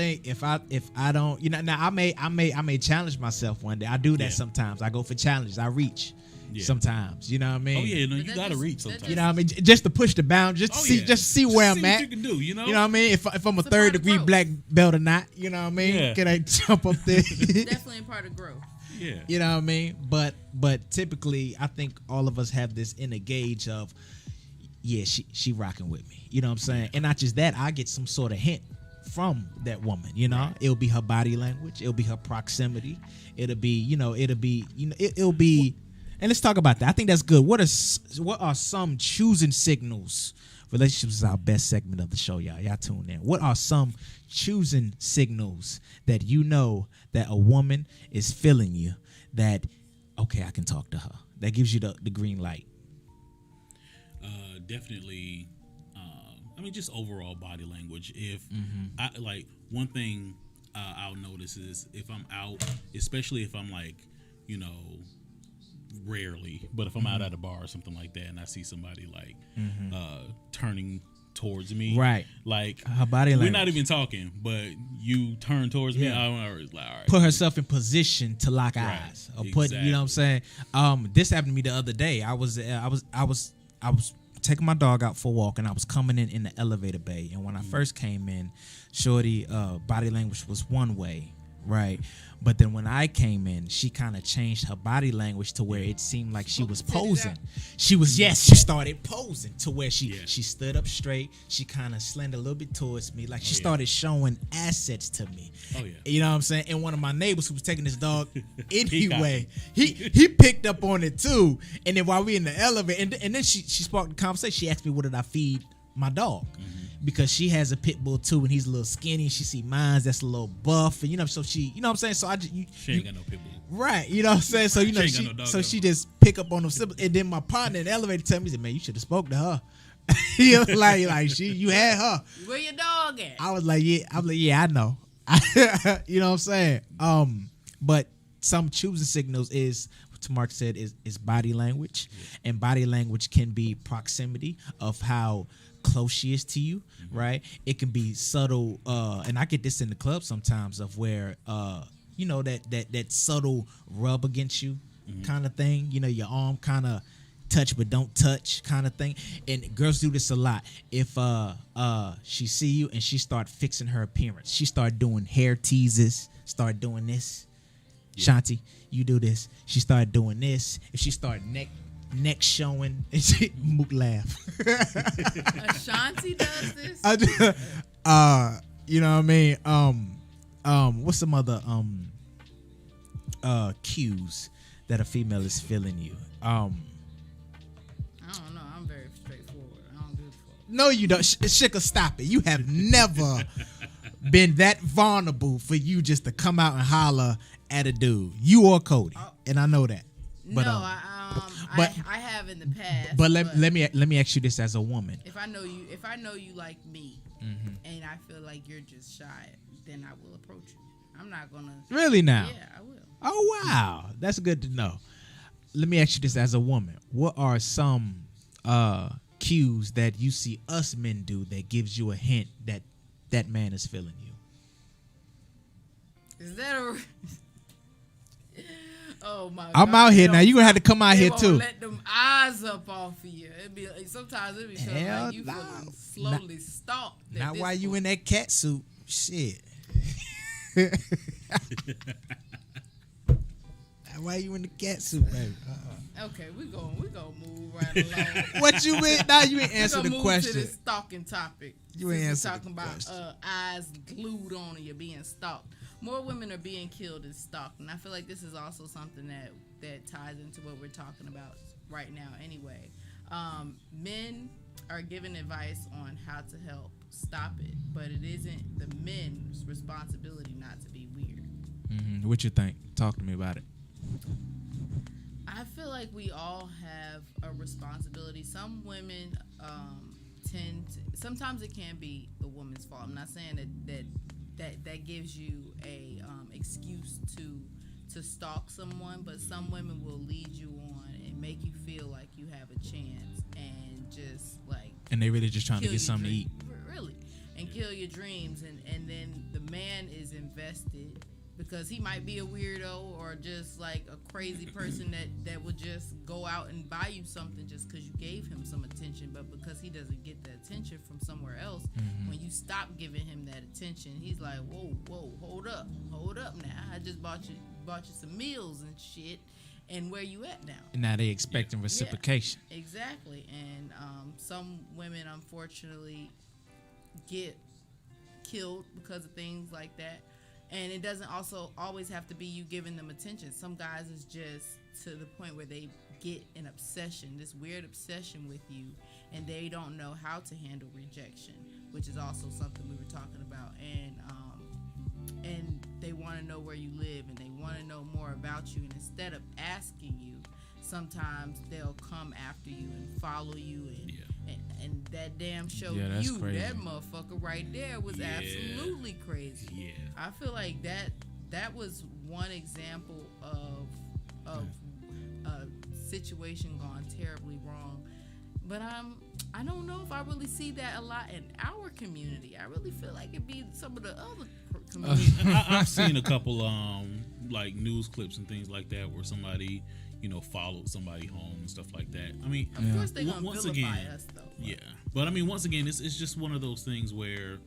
now I may challenge myself one day. I do that sometimes. I go for challenges. I reach sometimes. You know what I mean? Oh yeah, no, you gotta reach sometimes. You know what I mean? Just to push the boundary, just to see where I'm at. What you can do, You know what I mean? If I'm a third degree black belt or not, you know what I mean? Yeah. Can I jump up there? Definitely a part of growth. Yeah. You know what I mean? But typically, I think all of us have this inner gauge of, she rocking with me. You know what I'm saying? And not just that, I get some sort of hint from that woman. Right. It'll be her body language. It'll be her proximity. It'll be. And let's talk about that. I think that's good. What are some choosing signals? Relationships is our best segment of the show, y'all. Y'all tune in. What are some choosing signals that that a woman is feeling you, that, okay, I can talk to her? That gives you the green light. Definitely. Just overall body language. If I like one thing I'll notice is if I'm out, especially if I'm like, rarely, but if I'm out at a bar or something like that and I see somebody like turning towards me, right, like her body language, we're not even talking, but you turn towards me, I'm always like, all right, put herself in position to lock eyes, or put, you know what I'm saying. This happened to me the other day. I was taking my dog out for a walk, and I was coming in the elevator bay, and when I first came in, shorty body language was one way, right? But then when I came in, she kind of changed her body language to where it seemed like she was posing. She started posing to where she stood up straight. She kind of slanted a little bit towards me. Like she started showing assets to me. Oh, yeah. You know what I'm saying? And one of my neighbors who was taking his dog anyway, he picked up on it too. And then while we in the elevator, and then she sparked the conversation. She asked me, what did I feed my dog? Because she has a pit bull too, and he's a little skinny. She see mine that's a little buff, and so she, you know what I'm saying. So she ain't got no pit bull, right? You know what I'm saying. So she she just pick up on them. And then my partner in the elevator tell me, he said, man, you should have spoke to her You like she, you had her. Where your dog at? I was like, yeah, I know. You know what I'm saying? But some choosing signals is, what Mark said, is body language, and body language can be proximity of how close she is to you, right? It can be subtle, and I get this in the club sometimes, of where you know, that subtle rub against you kind of thing. You know, your arm kind of touch but don't touch kind of thing. And girls do this a lot. If she see you and she start fixing her appearance, she start doing hair teases, start doing this. Shanti, you do this. She started doing this. If she start neck showing, Mook laugh. Ashanti does this. You know what I mean? What's some other cues that a female is feeling you? I don't know. I'm very straightforward. I don't give a fuck. No, you don't. Shika, stop it. You have never been that vulnerable for you just to come out and holler at a dude, you or Cody, and I know that. But, no, I have in the past. But let me ask you this as a woman. If I know you like me, and I feel like you're just shy, then I will approach you. I'm not gonna. Really now? Yeah, I will. Oh wow, that's good to know. Let me ask you this as a woman. What are some cues that you see us men do that gives you a hint that that man is feeling you? Is that a? Oh my! I'm out here now. You gonna have to come out here too. Let them eyes up off of you. Sometimes it be feeling like you feeling slowly stalked. Not while you in that cat suit. Shit. Why you in the cat suit, baby? Okay, we gonna move right along. What you mean? Now you ain't answer the move question. To this stalking topic. You ain't answer talking the about question. eyes glued on you being stalked. More women are being killed and stalked, and I feel like this is also something that ties into what we're talking about right now. Anyway, men are given advice on how to help stop it, but it isn't the men's responsibility not to be weird. What you think? Talk to me about it. I feel like we all have a responsibility. Some women sometimes it can be the woman's fault. I'm not saying that gives you a excuse to stalk someone, but some women will lead you on and make you feel like you have a chance and just like, and they really just trying to get something to eat, really, and kill your dreams, and then the man is invested because he might be a weirdo or just like a crazy person that would just go out and buy you something just because you gave him some attention, but because he doesn't get the attention from somewhere else, when you stop giving him that attention, he's like, whoa, hold up now. I just bought you some meals and shit, and where you at now? and now they expecting reciprocation. Yeah, exactly, and some women unfortunately get killed because of things like that. And it doesn't also always have to be you giving them attention. Some guys is just to the point where they get an obsession, this weird obsession with you, and they don't know how to handle rejection, which is also something we were talking about. And they want to know where you live, and they want to know more about you. And instead of asking you, sometimes they'll come after you and follow you, and that damn show that's crazy. That motherfucker right there was absolutely crazy. Yeah, I feel like that was one example of a situation gone terribly wrong. But I don't know if I really see that a lot in our community. I really feel like it'd be some of the other communities. I've seen a couple like news clips and things like that where somebody, followed somebody home and stuff like that. I mean, of course they're gonna vilify us though. Yeah, but I mean, once again, it's just one of those things where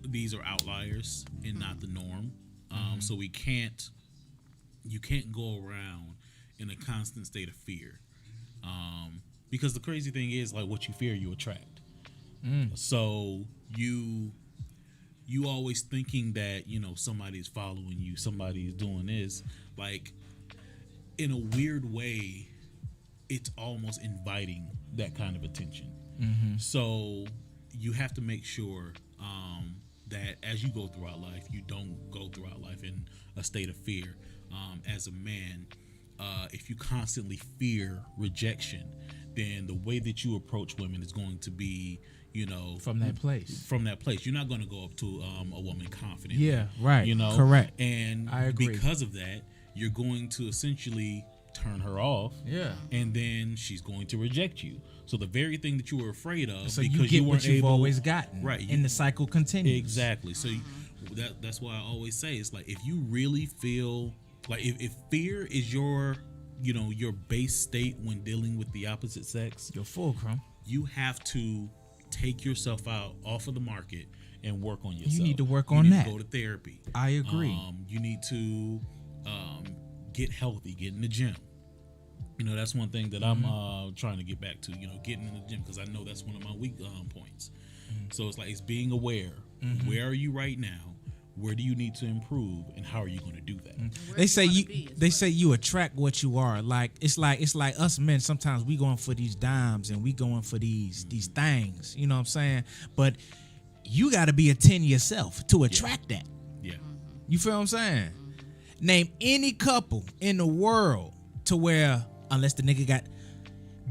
these are outliers and not the norm. So you can't go around in a constant state of fear. Because the crazy thing is, like, what you fear, you attract. So you always thinking that, somebody's following you, somebody's doing this. Like, in a weird way, it's almost inviting that kind of attention. So you have to make sure that as you go throughout life, you don't go throughout life in a state of fear. As a man, if you constantly fear rejection, then the way that you approach women is going to be, from that place. You're not going to go up to a woman confidently. Yeah, right. Correct. And I agree. because of that, you're going to essentially turn her off. Yeah. And then she's going to reject you. So the very thing that you were afraid of, So because you get weren't what you've able, always gotten. right? And the cycle continues. Exactly. So that's why I always say, it's like, if you really feel like, if fear is your base state when dealing with the opposite sex, You're fulcrum. you have to take yourself off of the market and work on yourself. You need to work You on need that. to go to therapy. I agree. You need to get healthy, get in the gym. That's one thing that I'm trying to get back to, getting in the gym, because I know that's one of my weak points. So it's like, it's being aware. Where are you right now? Where do you need to improve, and how are you going to do that? They say you attract what you are. Like it's like us men. Sometimes we going for these dimes and we going for these things. You know what I'm saying? But you got to be a 10 yourself to attract that. Yeah. You feel what I'm saying? Name any couple in the world to where, unless the nigga got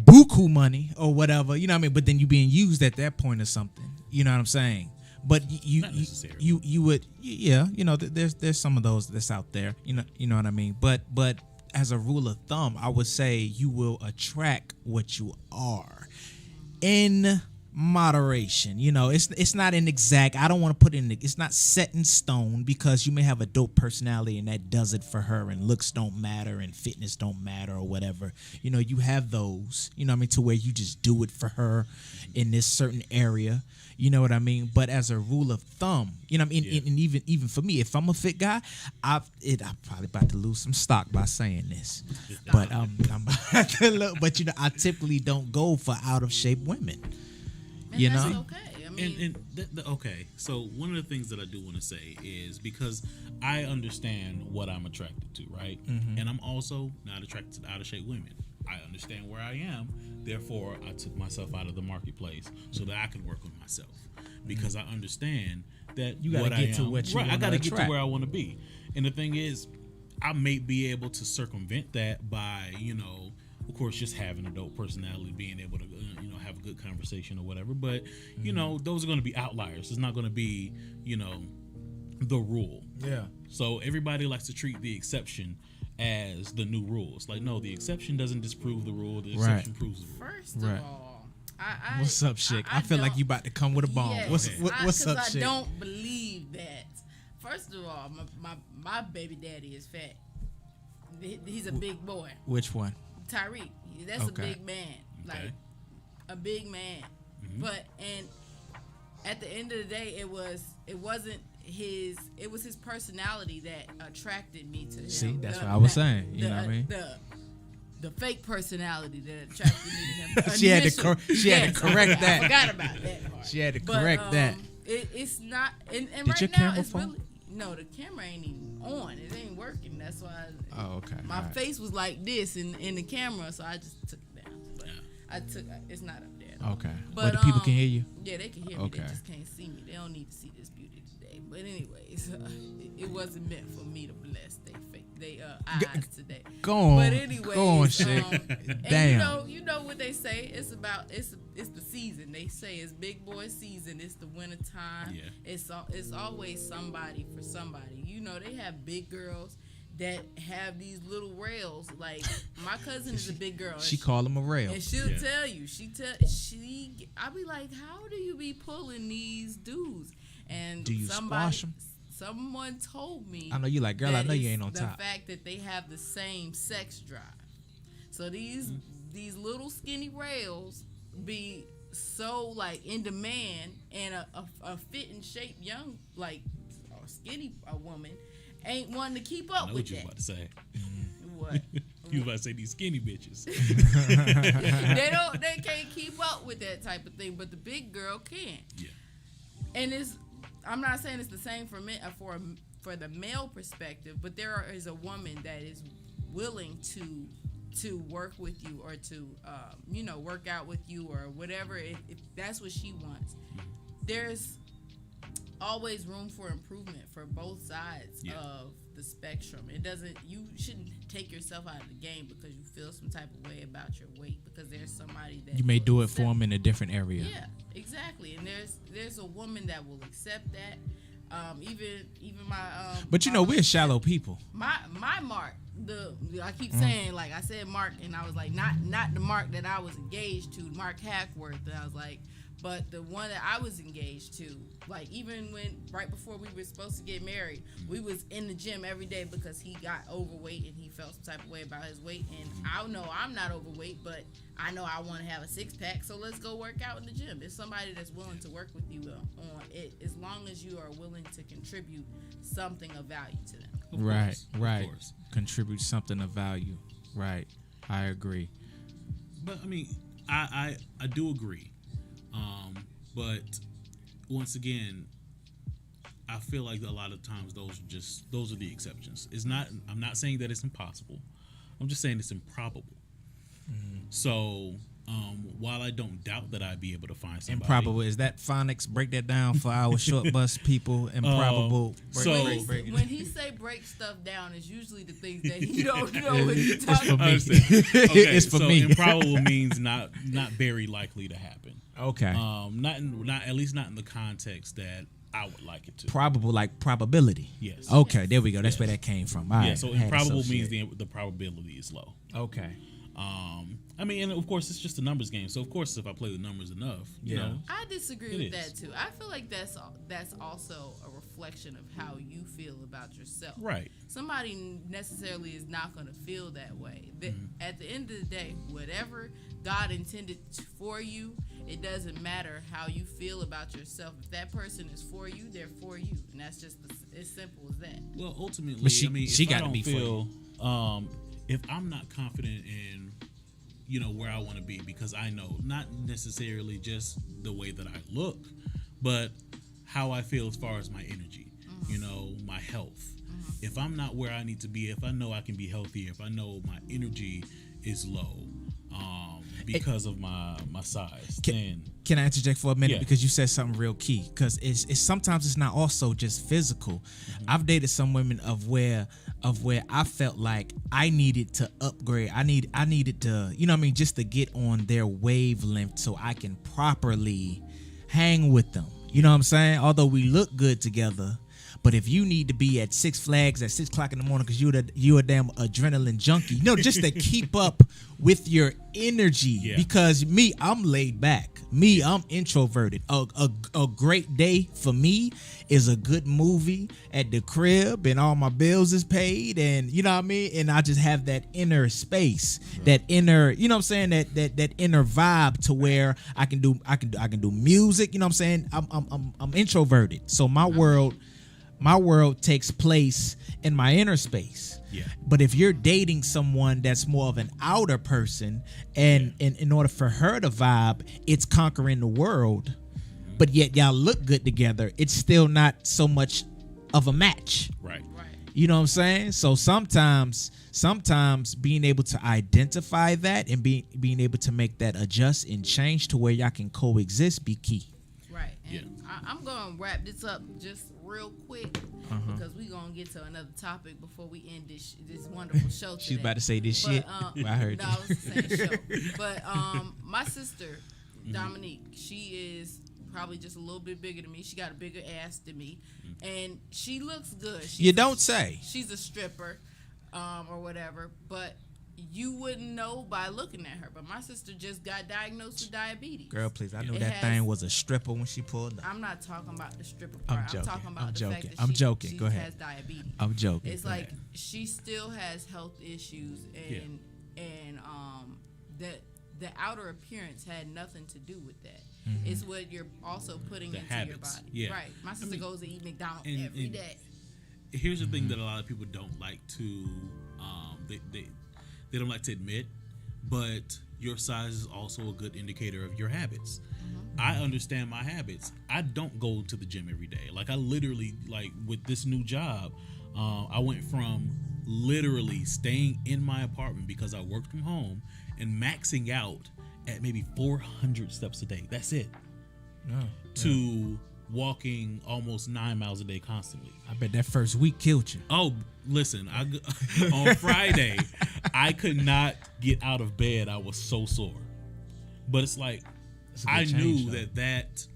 buku money or whatever, you know what I mean? But then you being used at that point or something. You know what I'm saying? But you would, there's some of those that's out there. You know what I mean? But as a rule of thumb, I would say you will attract what you are in moderation. It's not an exact. I don't want to put in. It's not set in stone, because you may have a dope personality and that does it for her, and looks don't matter and fitness don't matter or whatever. You have those. You know what I mean? To where you just do it for her in this certain area. You know what I mean? But as a rule of thumb, and even for me, if I'm a fit guy, I'm probably about to lose some stock by saying this. But I'm about to look. But I typically don't go for out of shape women. And that's okay. I mean, okay. So one of the things that I do want to say is, because I understand what I'm attracted to, right? And I'm also not attracted to out of shape women. I understand where I am. Therefore, I took myself out of the marketplace so that I can work on myself, because I understand that you gotta get to what you I got to get to attract. where I want to be. And the thing is, I may be able to circumvent that by, of course, just having a dope personality, being able to, have a good conversation or whatever. But, those are going to be outliers. It's not going to be, the rule. Yeah. So everybody likes to treat the exception as the new rule. It's like, no, the exception doesn't disprove the rule. The exception proves the rule. First of all, what's up, Chick? I feel like you about to come with a bomb. Yes, What's up, Chick? I don't believe that. First of all, my baby daddy is fat. He's a big boy. Which one? Tyreek. That's a big man. Like, Okay. a big man. But, and at the end of the day, it was his personality that attracted me to him. See, that's what I was saying. You know what I mean? The fake personality that attracted me to him. She had to correct that. I forgot about that part. She had to correct that. It's not. And Did right your now, camera it's fall? really. No, the camera ain't even on. It ain't working. That's why. Oh, okay. My All right. face was like this in the camera, so I just took it down. But it's not up there. Though. Okay. But the people can hear you? Yeah, they can hear me. Okay. They just can't see me. They don't need to see this beauty today. But anyways, it wasn't meant for me to bless they eyes today. Go on. But anyways, go on, shit. Damn. And you know what they say? It's the season. They say it's big boy season. It's the winter time. Yeah. It's always somebody for somebody. They have big girls that have these little rails. Like, my cousin is a big girl. She call them a rail. And she'll tell you. I'll be like, how do you be pulling these dudes? And do you squash them? Someone told me. I know you like, girl, I know you ain't on the top. The fact that they have the same sex drive. So these little skinny rails be so, like, in demand, and a fit and shape young, like, or skinny woman ain't wanting to keep up with that. I know what you about to say. What? You about to say these skinny bitches. They can't keep up with that type of thing, but the big girl can. Yeah. And I'm not saying it's the same for men, for the male perspective, but there is a woman that is willing to work with you, or to work out with you, or whatever, if that's what she wants. There's always room for improvement for both sides of the spectrum. It doesn't. You shouldn't take yourself out of the game because you feel some type of way about your weight, because there's somebody that You may will do it accept for them in a different area. Yeah, exactly. And there's a woman that will accept that. Even my But you know, we're shallow people. my mark. I keep saying, like I said Mark, and I was like, not the Mark that I was engaged to, Mark Hackworth, and I was like, but the one that I was engaged to, like even when right before we were supposed to get married, we was in the gym every day because he got overweight and he felt some type of way about his weight, and I know I'm not overweight, but I know I want to have a 6-pack, so let's go work out in the gym. It's somebody that's willing to work with you on it, as long as you are willing to contribute something of value to them. Right. Contribute something of value. Right. I agree. But I mean, I do agree. But once again, I feel like a lot of times those are the exceptions. It's not. I'm not saying that it's impossible. I'm just saying it's improbable. So while I don't doubt that I'd be able to find somebody, Improbable, is that phonics? Break that down for our short bus people. Improbable. When he say break stuff down, it's usually the things that he don't know what he's talking for about. me. It's for me. Improbable means not very likely to happen. Okay. Not at least not in the context that I would like it to. Probable, like probability. Yes. Okay, there we go. That's where that came from. All right. So improbable means the probability is low. Okay. I mean, and of course, it's just a numbers game. So of course, if I play the numbers enough, you know, I disagree with that too. I feel like that's also a reflection of how you feel about yourself. Right. Somebody necessarily is not going to feel that way. At the end of the day, whatever God intended for you, it doesn't matter how you feel about yourself. If that person is for you, they're for you, and that's just as simple as that. Well, ultimately, But she if I gotta don't be for feel, if I'm not confident in, where I want to be, because I know not necessarily just the way that I look, but how I feel as far as my energy, my health. If I'm not where I need to be, if I know I can be healthier, if I know my energy is low, because of my size, then can I interject for a minute? Yeah. Because you said something real key. Because it's sometimes it's not also just physical. I've dated some women of where I felt like I needed to upgrade. I needed to, just to get on their wavelength so I can properly hang with them. You know what I'm saying? Although we look good together. But if you need to be at Six Flags at 6 o'clock in the morning because you're a damn adrenaline junkie, just to keep up with your energy. Yeah. Because I'm laid back. I'm introverted. A great day for me is a good movie at the crib and all my bills is paid, and you know what I mean. And I just have that inner space, that inner, that inner vibe to where I can do music. You know what I'm saying? I'm introverted, so my world takes place in my inner space. Yeah. But if you're dating someone that's more of an outer person, and in order for her to vibe, it's conquering the world, but yet y'all look good together, it's still not so much of a match. right. You know what I'm saying? So sometimes being able to identify that and being able to make that adjust and change to where y'all can coexist be key. Right. And I'm going to wrap this up just real quick because we're going to get to another topic before we end this wonderful show today. She's about to say this shit. I heard no, it was the same show. But my sister, Dominique, she is probably just a little bit bigger than me. She got a bigger ass than me. And she looks good. You don't say. She's a stripper or whatever. But you wouldn't know by looking at her. But my sister just got diagnosed with diabetes. Girl, please. I knew that thing was a stripper when she pulled up. I'm not talking about the stripper part. I'm talking about the fact that I'm joking. she Go ahead. has diabetes. I'm joking. It's Go like ahead. she still has health issues, and the outer appearance had nothing to do with that. It's what you're also putting into habits. your body. Yeah. Right. My sister goes to eat McDonald's and- every and- day. Here's the thing that a lot of people don't like to they don't like to admit, but your size is also a good indicator of your habits. I understand my habits. I don't go to the gym every day. Like I literally, like with this new job, I went from literally staying in my apartment because I worked from home and maxing out at maybe 400 steps a day. That's it. To walking almost 9 miles a day constantly. I bet that first week killed you. Oh, listen, on Friday, I could not get out of bed. I was so sore. But it's like, I knew that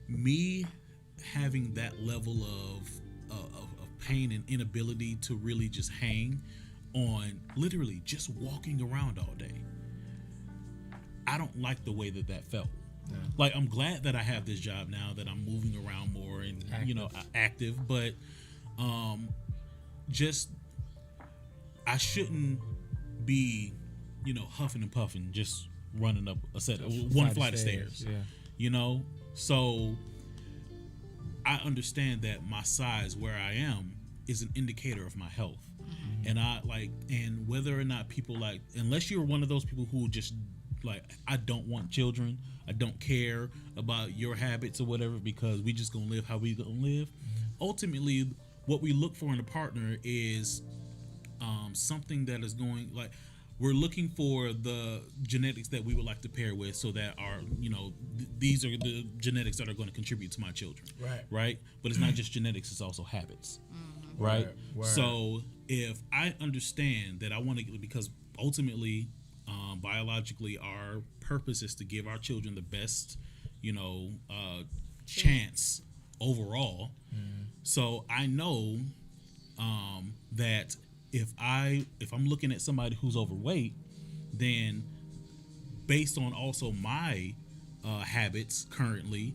me having that level of pain and inability to really just hang on literally just walking around all day, I don't like the way that felt. Yeah. Like, I'm glad that I have this job now, that I'm moving around more and active, but just I shouldn't be huffing and puffing just running up a set of one flight of stairs. So I understand that my size where I am is an indicator of my health. And and whether or not people unless you're one of those people who just I don't want children, I don't care about your habits or whatever, because we just gonna live how we gonna live. Ultimately, what we look for in a partner is something that is going we're looking for the genetics that we would like to pair with, so that our these are the genetics that are going to contribute to my children. Right. But it's not just genetics, it's also habits. Right. So if I understand that I want to, because ultimately biologically our purpose is to give our children the best chance overall. So I know that if I'm looking at somebody who's overweight, then based on also my habits currently,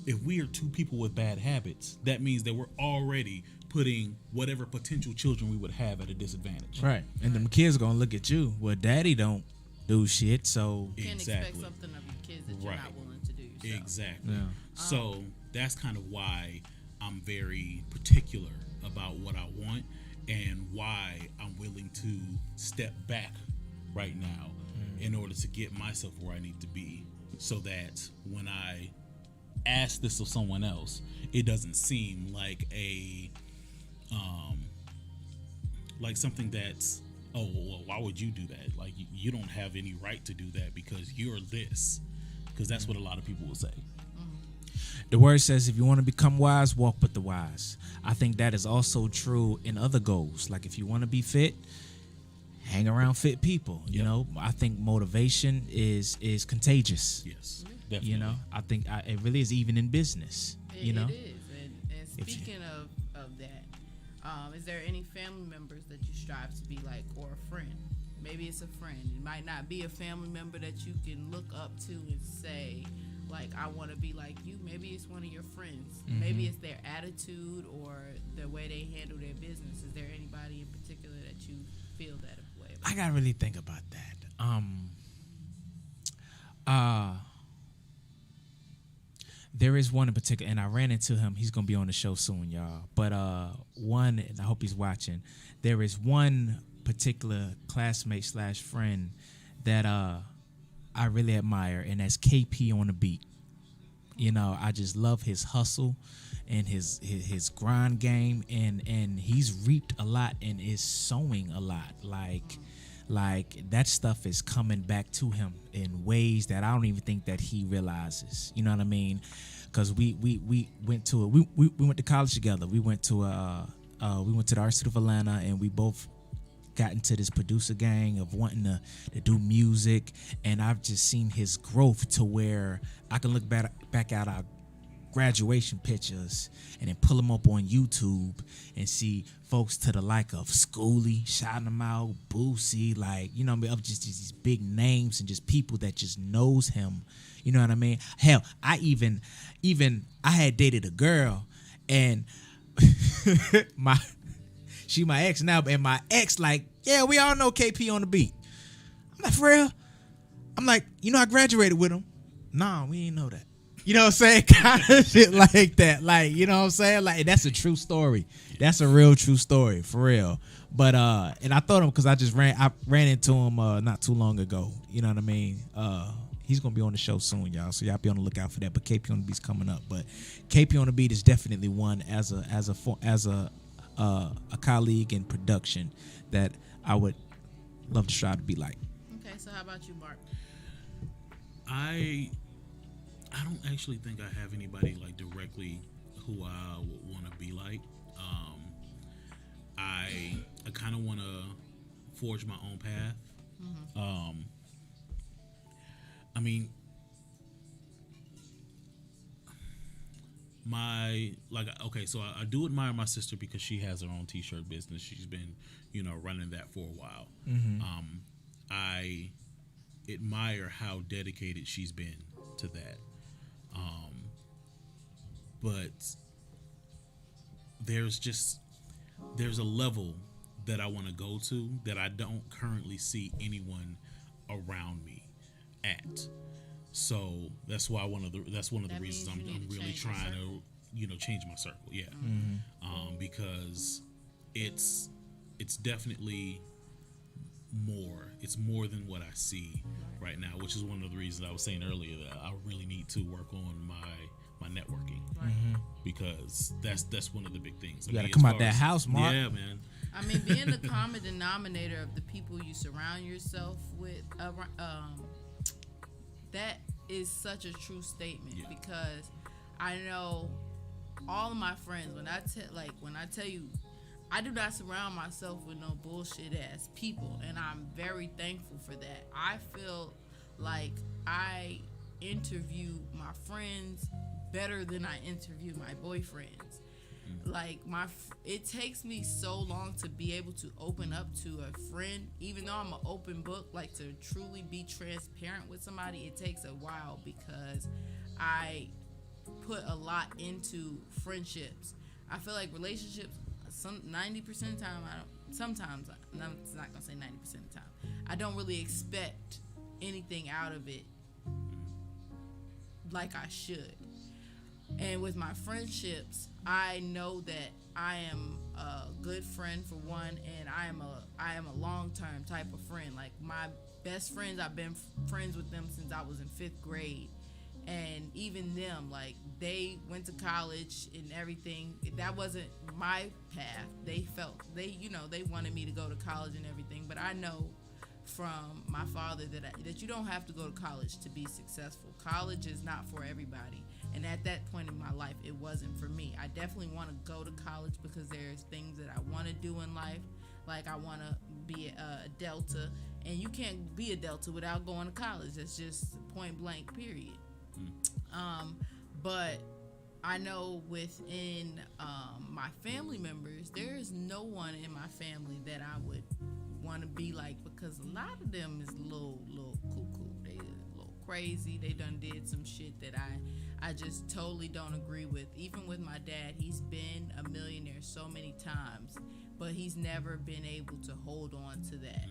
if we are two people with bad habits, that means that we're already putting whatever potential children we would have at a disadvantage. Right. And them kids are gonna look at you. Well, daddy don't do shit, so you can't expect something of your kids that you're not willing to do yourself. Exactly. Yeah. So that's kind of why I'm very particular about what I want and why I'm willing to step back right now in order to get myself where I need to be, so that when I ask this of someone else, it doesn't seem like like something that's, oh, well, why would you do that? Like, you don't have any right to do that because you're this. Because that's what a lot of people will say. The word says, if you want to become wise, walk with the wise. I think that is also true in other goals. Like, if you want to be fit, hang around fit people. You know, I think motivation is contagious. Yes, definitely. I think it really is, even in business. It is. And speaking of that, is there any family members that you strive to be like, or a friend? Maybe it's a friend. It might not be a family member that you can look up to and say, like, I want to be like you. Maybe it's one of your friends. Maybe it's their attitude or the way they handle their business. Is there anybody in particular that you feel that way about? I gotta really think about that. There is one in particular, and I ran into him. He's gonna be on the show soon, y'all. But one, and I hope he's watching. There is one particular classmate / friend that I really admire, and that's KP on the beat. I just love his hustle and his grind game, and he's reaped a lot and is sowing a lot. Like that stuff is coming back to him in ways that I don't even think that he realizes. You know what I mean? Because we went to we went to college together. We went to the University of Atlanta, and we both got into this producer gang of wanting to do music, and I've just seen his growth to where I can look back at our graduation pictures and then pull them up on YouTube and see folks to the like of Schoolie shouting them out, Boosie, of just these big names and just people that just knows him. You know what I mean? Hell, I had dated a girl, and she my ex now, and my ex yeah, we all know KP on the beat. I'm like, for real? I'm like, I graduated with him. Nah, we ain't know that. You know what I'm saying? Kind of shit like that. You know what I'm saying? That's a true story. That's a real true story, for real. But and I thought him because I ran into him not too long ago. You know what I mean? He's gonna be on the show soon, y'all. So y'all be on the lookout for that. But KP on the beat's coming up. But KP on the beat is definitely one as a colleague in production that I would love to try to be like. Okay, so how about you, Mark? I don't actually think I have anybody like directly who I would want to be like. I kind of want to forge my own path. I mean, so I do admire my sister because she has her own t-shirt business. She's been, running that for a while. I admire how dedicated she's been to that. But there's a level that I want to go to that I don't currently see anyone around me at. So that's why one of the reasons I'm really trying to change my circle. Yeah. Because it's definitely more. It's more than what I see right now, which is one of the reasons I was saying earlier that I really need to work on my networking, because that's one of the big things. You got to come out that house, Mark. Yeah, man. I mean, being the common denominator of the people you surround yourself with, that is such a true statement, because I know all of my friends, when I tell you, I do not surround myself with no bullshit ass people, and I'm very thankful for that. I feel like I interview my friends better than I interview my boyfriends. Like it takes me so long to be able to open up to a friend, even though I'm an open book. Like, to truly be transparent with somebody, it takes a while, because I put a lot into friendships. I feel like relationships, 90% of the time, I'm not gonna say 90% of the time, I don't really expect anything out of it like I should. And with my friendships, I know that I am a good friend, for one, and I am a long-term type of friend. Like, my best friends, I've been friends with them since I was in 5th grade. And even them, like, they went to college and everything. That wasn't my path. They wanted me to go to college and everything. But I know from my father that you don't have to go to college to be successful. College is not for everybody. And at that point in my life, it wasn't for me. I definitely want to go to college because there's things that I want to do in life. Like, I want to be a Delta. And you can't be a Delta without going to college. That's just point blank, period. But I know within my family members, there is no one in my family that I would want to be like, because a lot of them is a little cuckoo. They a little crazy. They done did some shit that I just totally don't agree with. Even with my dad, he's been a millionaire so many times, but he's never been able to hold on to that.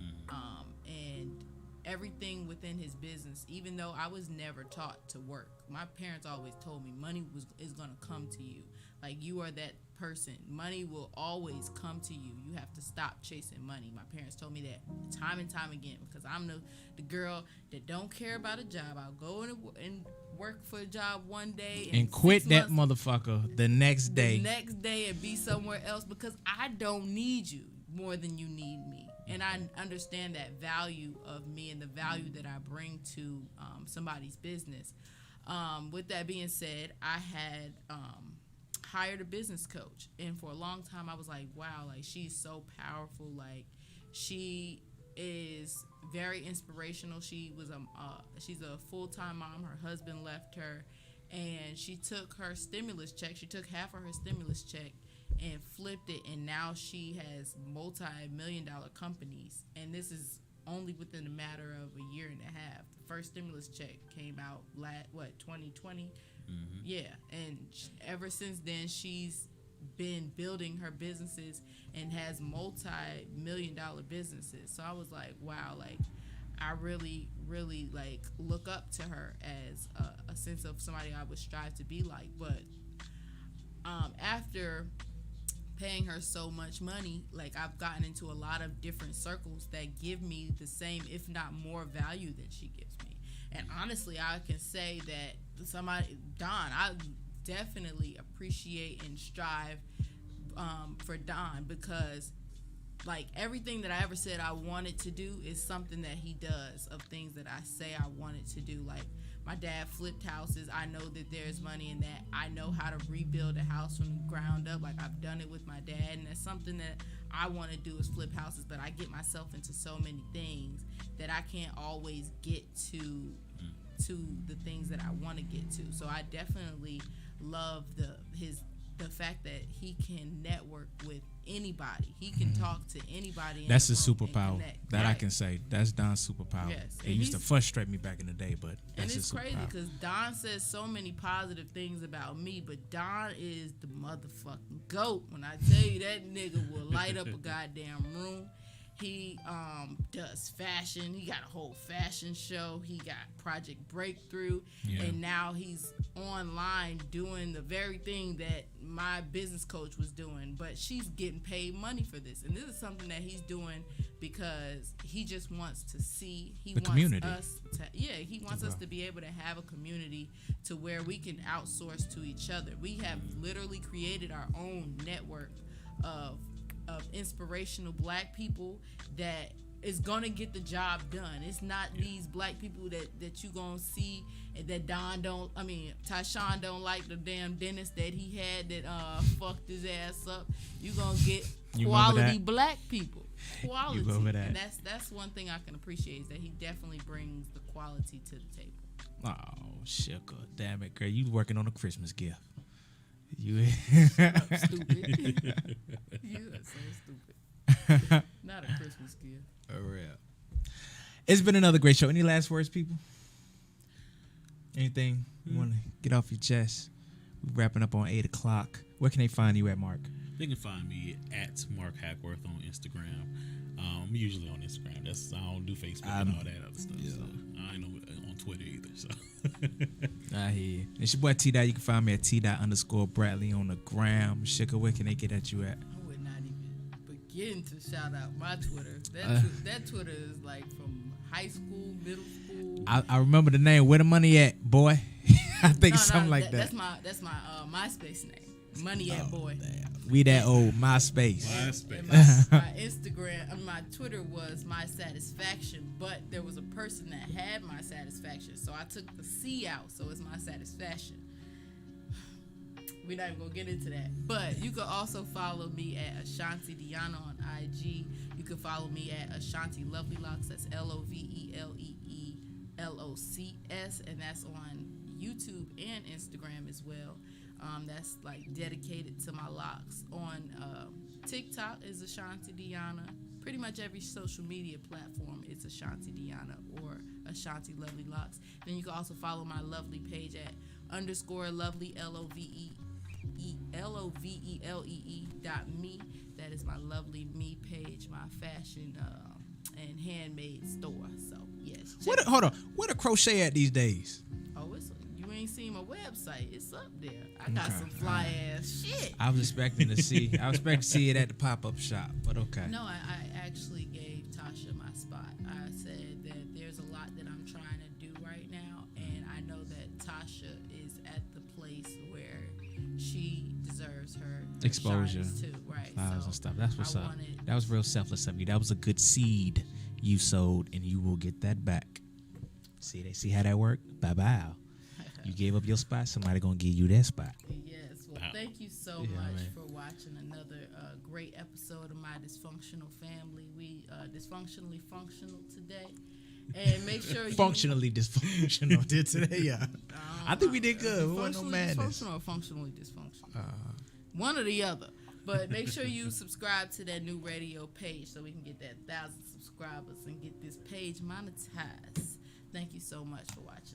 And everything within his business, even though I was never taught to work. My parents always told me money is going to come to you. Like, you are that person. Money will always come to you. You have to stop chasing money. My parents told me that time and time again, because I'm the girl that don't care about a job. I'll go and work for a job one day and quit that motherfucker the next day. And be somewhere else, because I don't need you more than you need me. And I understand that value of me and the value that I bring to somebody's business. With that being said, I had hired a business coach. And for a long time, I was like, wow, like, she's so powerful. Like, she is very inspirational. She's a full-time mom. Her husband left her. And she took her stimulus check. She took half of her stimulus check and flipped it, and now she has multi-million-dollar companies. And this is only within a matter of a year and a half. The first stimulus check came out 2020. Yeah, and ever since then, she's been building her businesses and has multi-million-dollar businesses. So I was like, wow, like, I really, really, like, look up to her as a sense of somebody I would strive to be like. But after paying her so much money, like, I've gotten into a lot of different circles that give me the same, if not more, value than she gives me. And honestly, I can say that I definitely appreciate and strive for Don, because like everything that I ever said I wanted to do is something that he does, of things that I say I wanted to do. Like my dad flipped houses. I know that there's money in that. I know how to rebuild a house from the ground up. Like I've done it with my dad, and that's something that I want to do is flip houses. But I get myself into so many things that I can't always get to the things that I want to get to. So I definitely love the fact that he can network with anybody. He can talk to anybody. That's in a the room superpower and connect. that I Right. can say. That's Don's superpower. Yes. It And used to he's- frustrate me back in the day, but And that's it's his crazy superpower. because Don says so many positive things about me, but Don is the motherfucking GOAT. When I tell you that nigga will light up a goddamn room. He does fashion. He got a whole fashion show. He got Project Breakthrough. Yeah. And now he's online doing the very thing that my business coach was doing. But she's getting paid money for this. And this is something that he's doing because he just wants to see. He The wants community. us to, he wants us to be able to have a community to where we can outsource to each other. We have literally created our own network of inspirational black people that is gonna get the job done. It's not these black people that you gonna see that Tyshawn don't like the damn dentist that he had that fucked his ass up. You gonna get You remember quality that? black people. Quality. remember that? And that's one thing I can appreciate is that he definitely brings the quality to the table. Oh, sugar. Damn it, girl. You working on a Christmas gift. You Stupid. You are so stupid. Not a Christmas gift. For real. It's been another great show. Any last words, people? Anything you want to get off your chest? We're wrapping up on 8 o'clock. Where can they find you at, Mark? They can find me at Mark Hackworth on Instagram. I'm usually on Instagram. I don't do Facebook and all that other stuff. Yeah. So I ain't on Twitter either. So I hear you. It's your boy T. Dot. You can find me at T._Bradley on the gram. Sugar, where can they get at you at? I would not even begin to shout out my Twitter. That Twitter is like from high school, middle school. I remember the name. Where the money at, boy? I think something like that. That's my MySpace name. Money at boy. We that old MySpace. And my Instagram, my Twitter was My Satisfaction, but there was a person that had My Satisfaction, so I took the C out, so it's My Satisfaction. We're not even gonna get into that, but you can also follow me at Ashanti Deanna on IG. You can follow me at Ashanti Lovely Locks. That's LOVELEELOCS, and that's on YouTube and Instagram as well. That's like dedicated to my locks. On TikTok is Ashanti Deanna. Pretty much every social media platform is Ashanti Deanna or Ashanti Lovely Locks. Then you can also follow my lovely page at _lovely LOVELEE.me. That is my lovely me page, my fashion and handmade store. So yes. Hold on. Where the crochet at these days? Oh, you ain't seen my website. It's up there. I got some fly ass shit. I was expecting to see. it at the pop-up shop, but okay. No, I actually gave Tasha my spot. I said that there's a lot that I'm trying to do right now, and I know that Tasha is at the place where she deserves her Exposure, shines too, right? flowers and stuff. That's what's I up. wanted- That was real selfless of you. That was a good seed you sowed, and you will get that back. See how that worked? Bye. You gave up your spot, somebody gonna give you that spot. Yes. Well, thank you so Yeah, much man. for watching another great episode of my dysfunctional family. We dysfunctionally functional today, and make sure you Functionally dysfunctional did today, yeah. I think we did good. We wasn't no functionally madness. dysfunctional or functionally dysfunctional. One or the other. But make sure you subscribe to that Nuradio page so we can get that 1,000 subscribers and get this page monetized. Thank you so much for watching.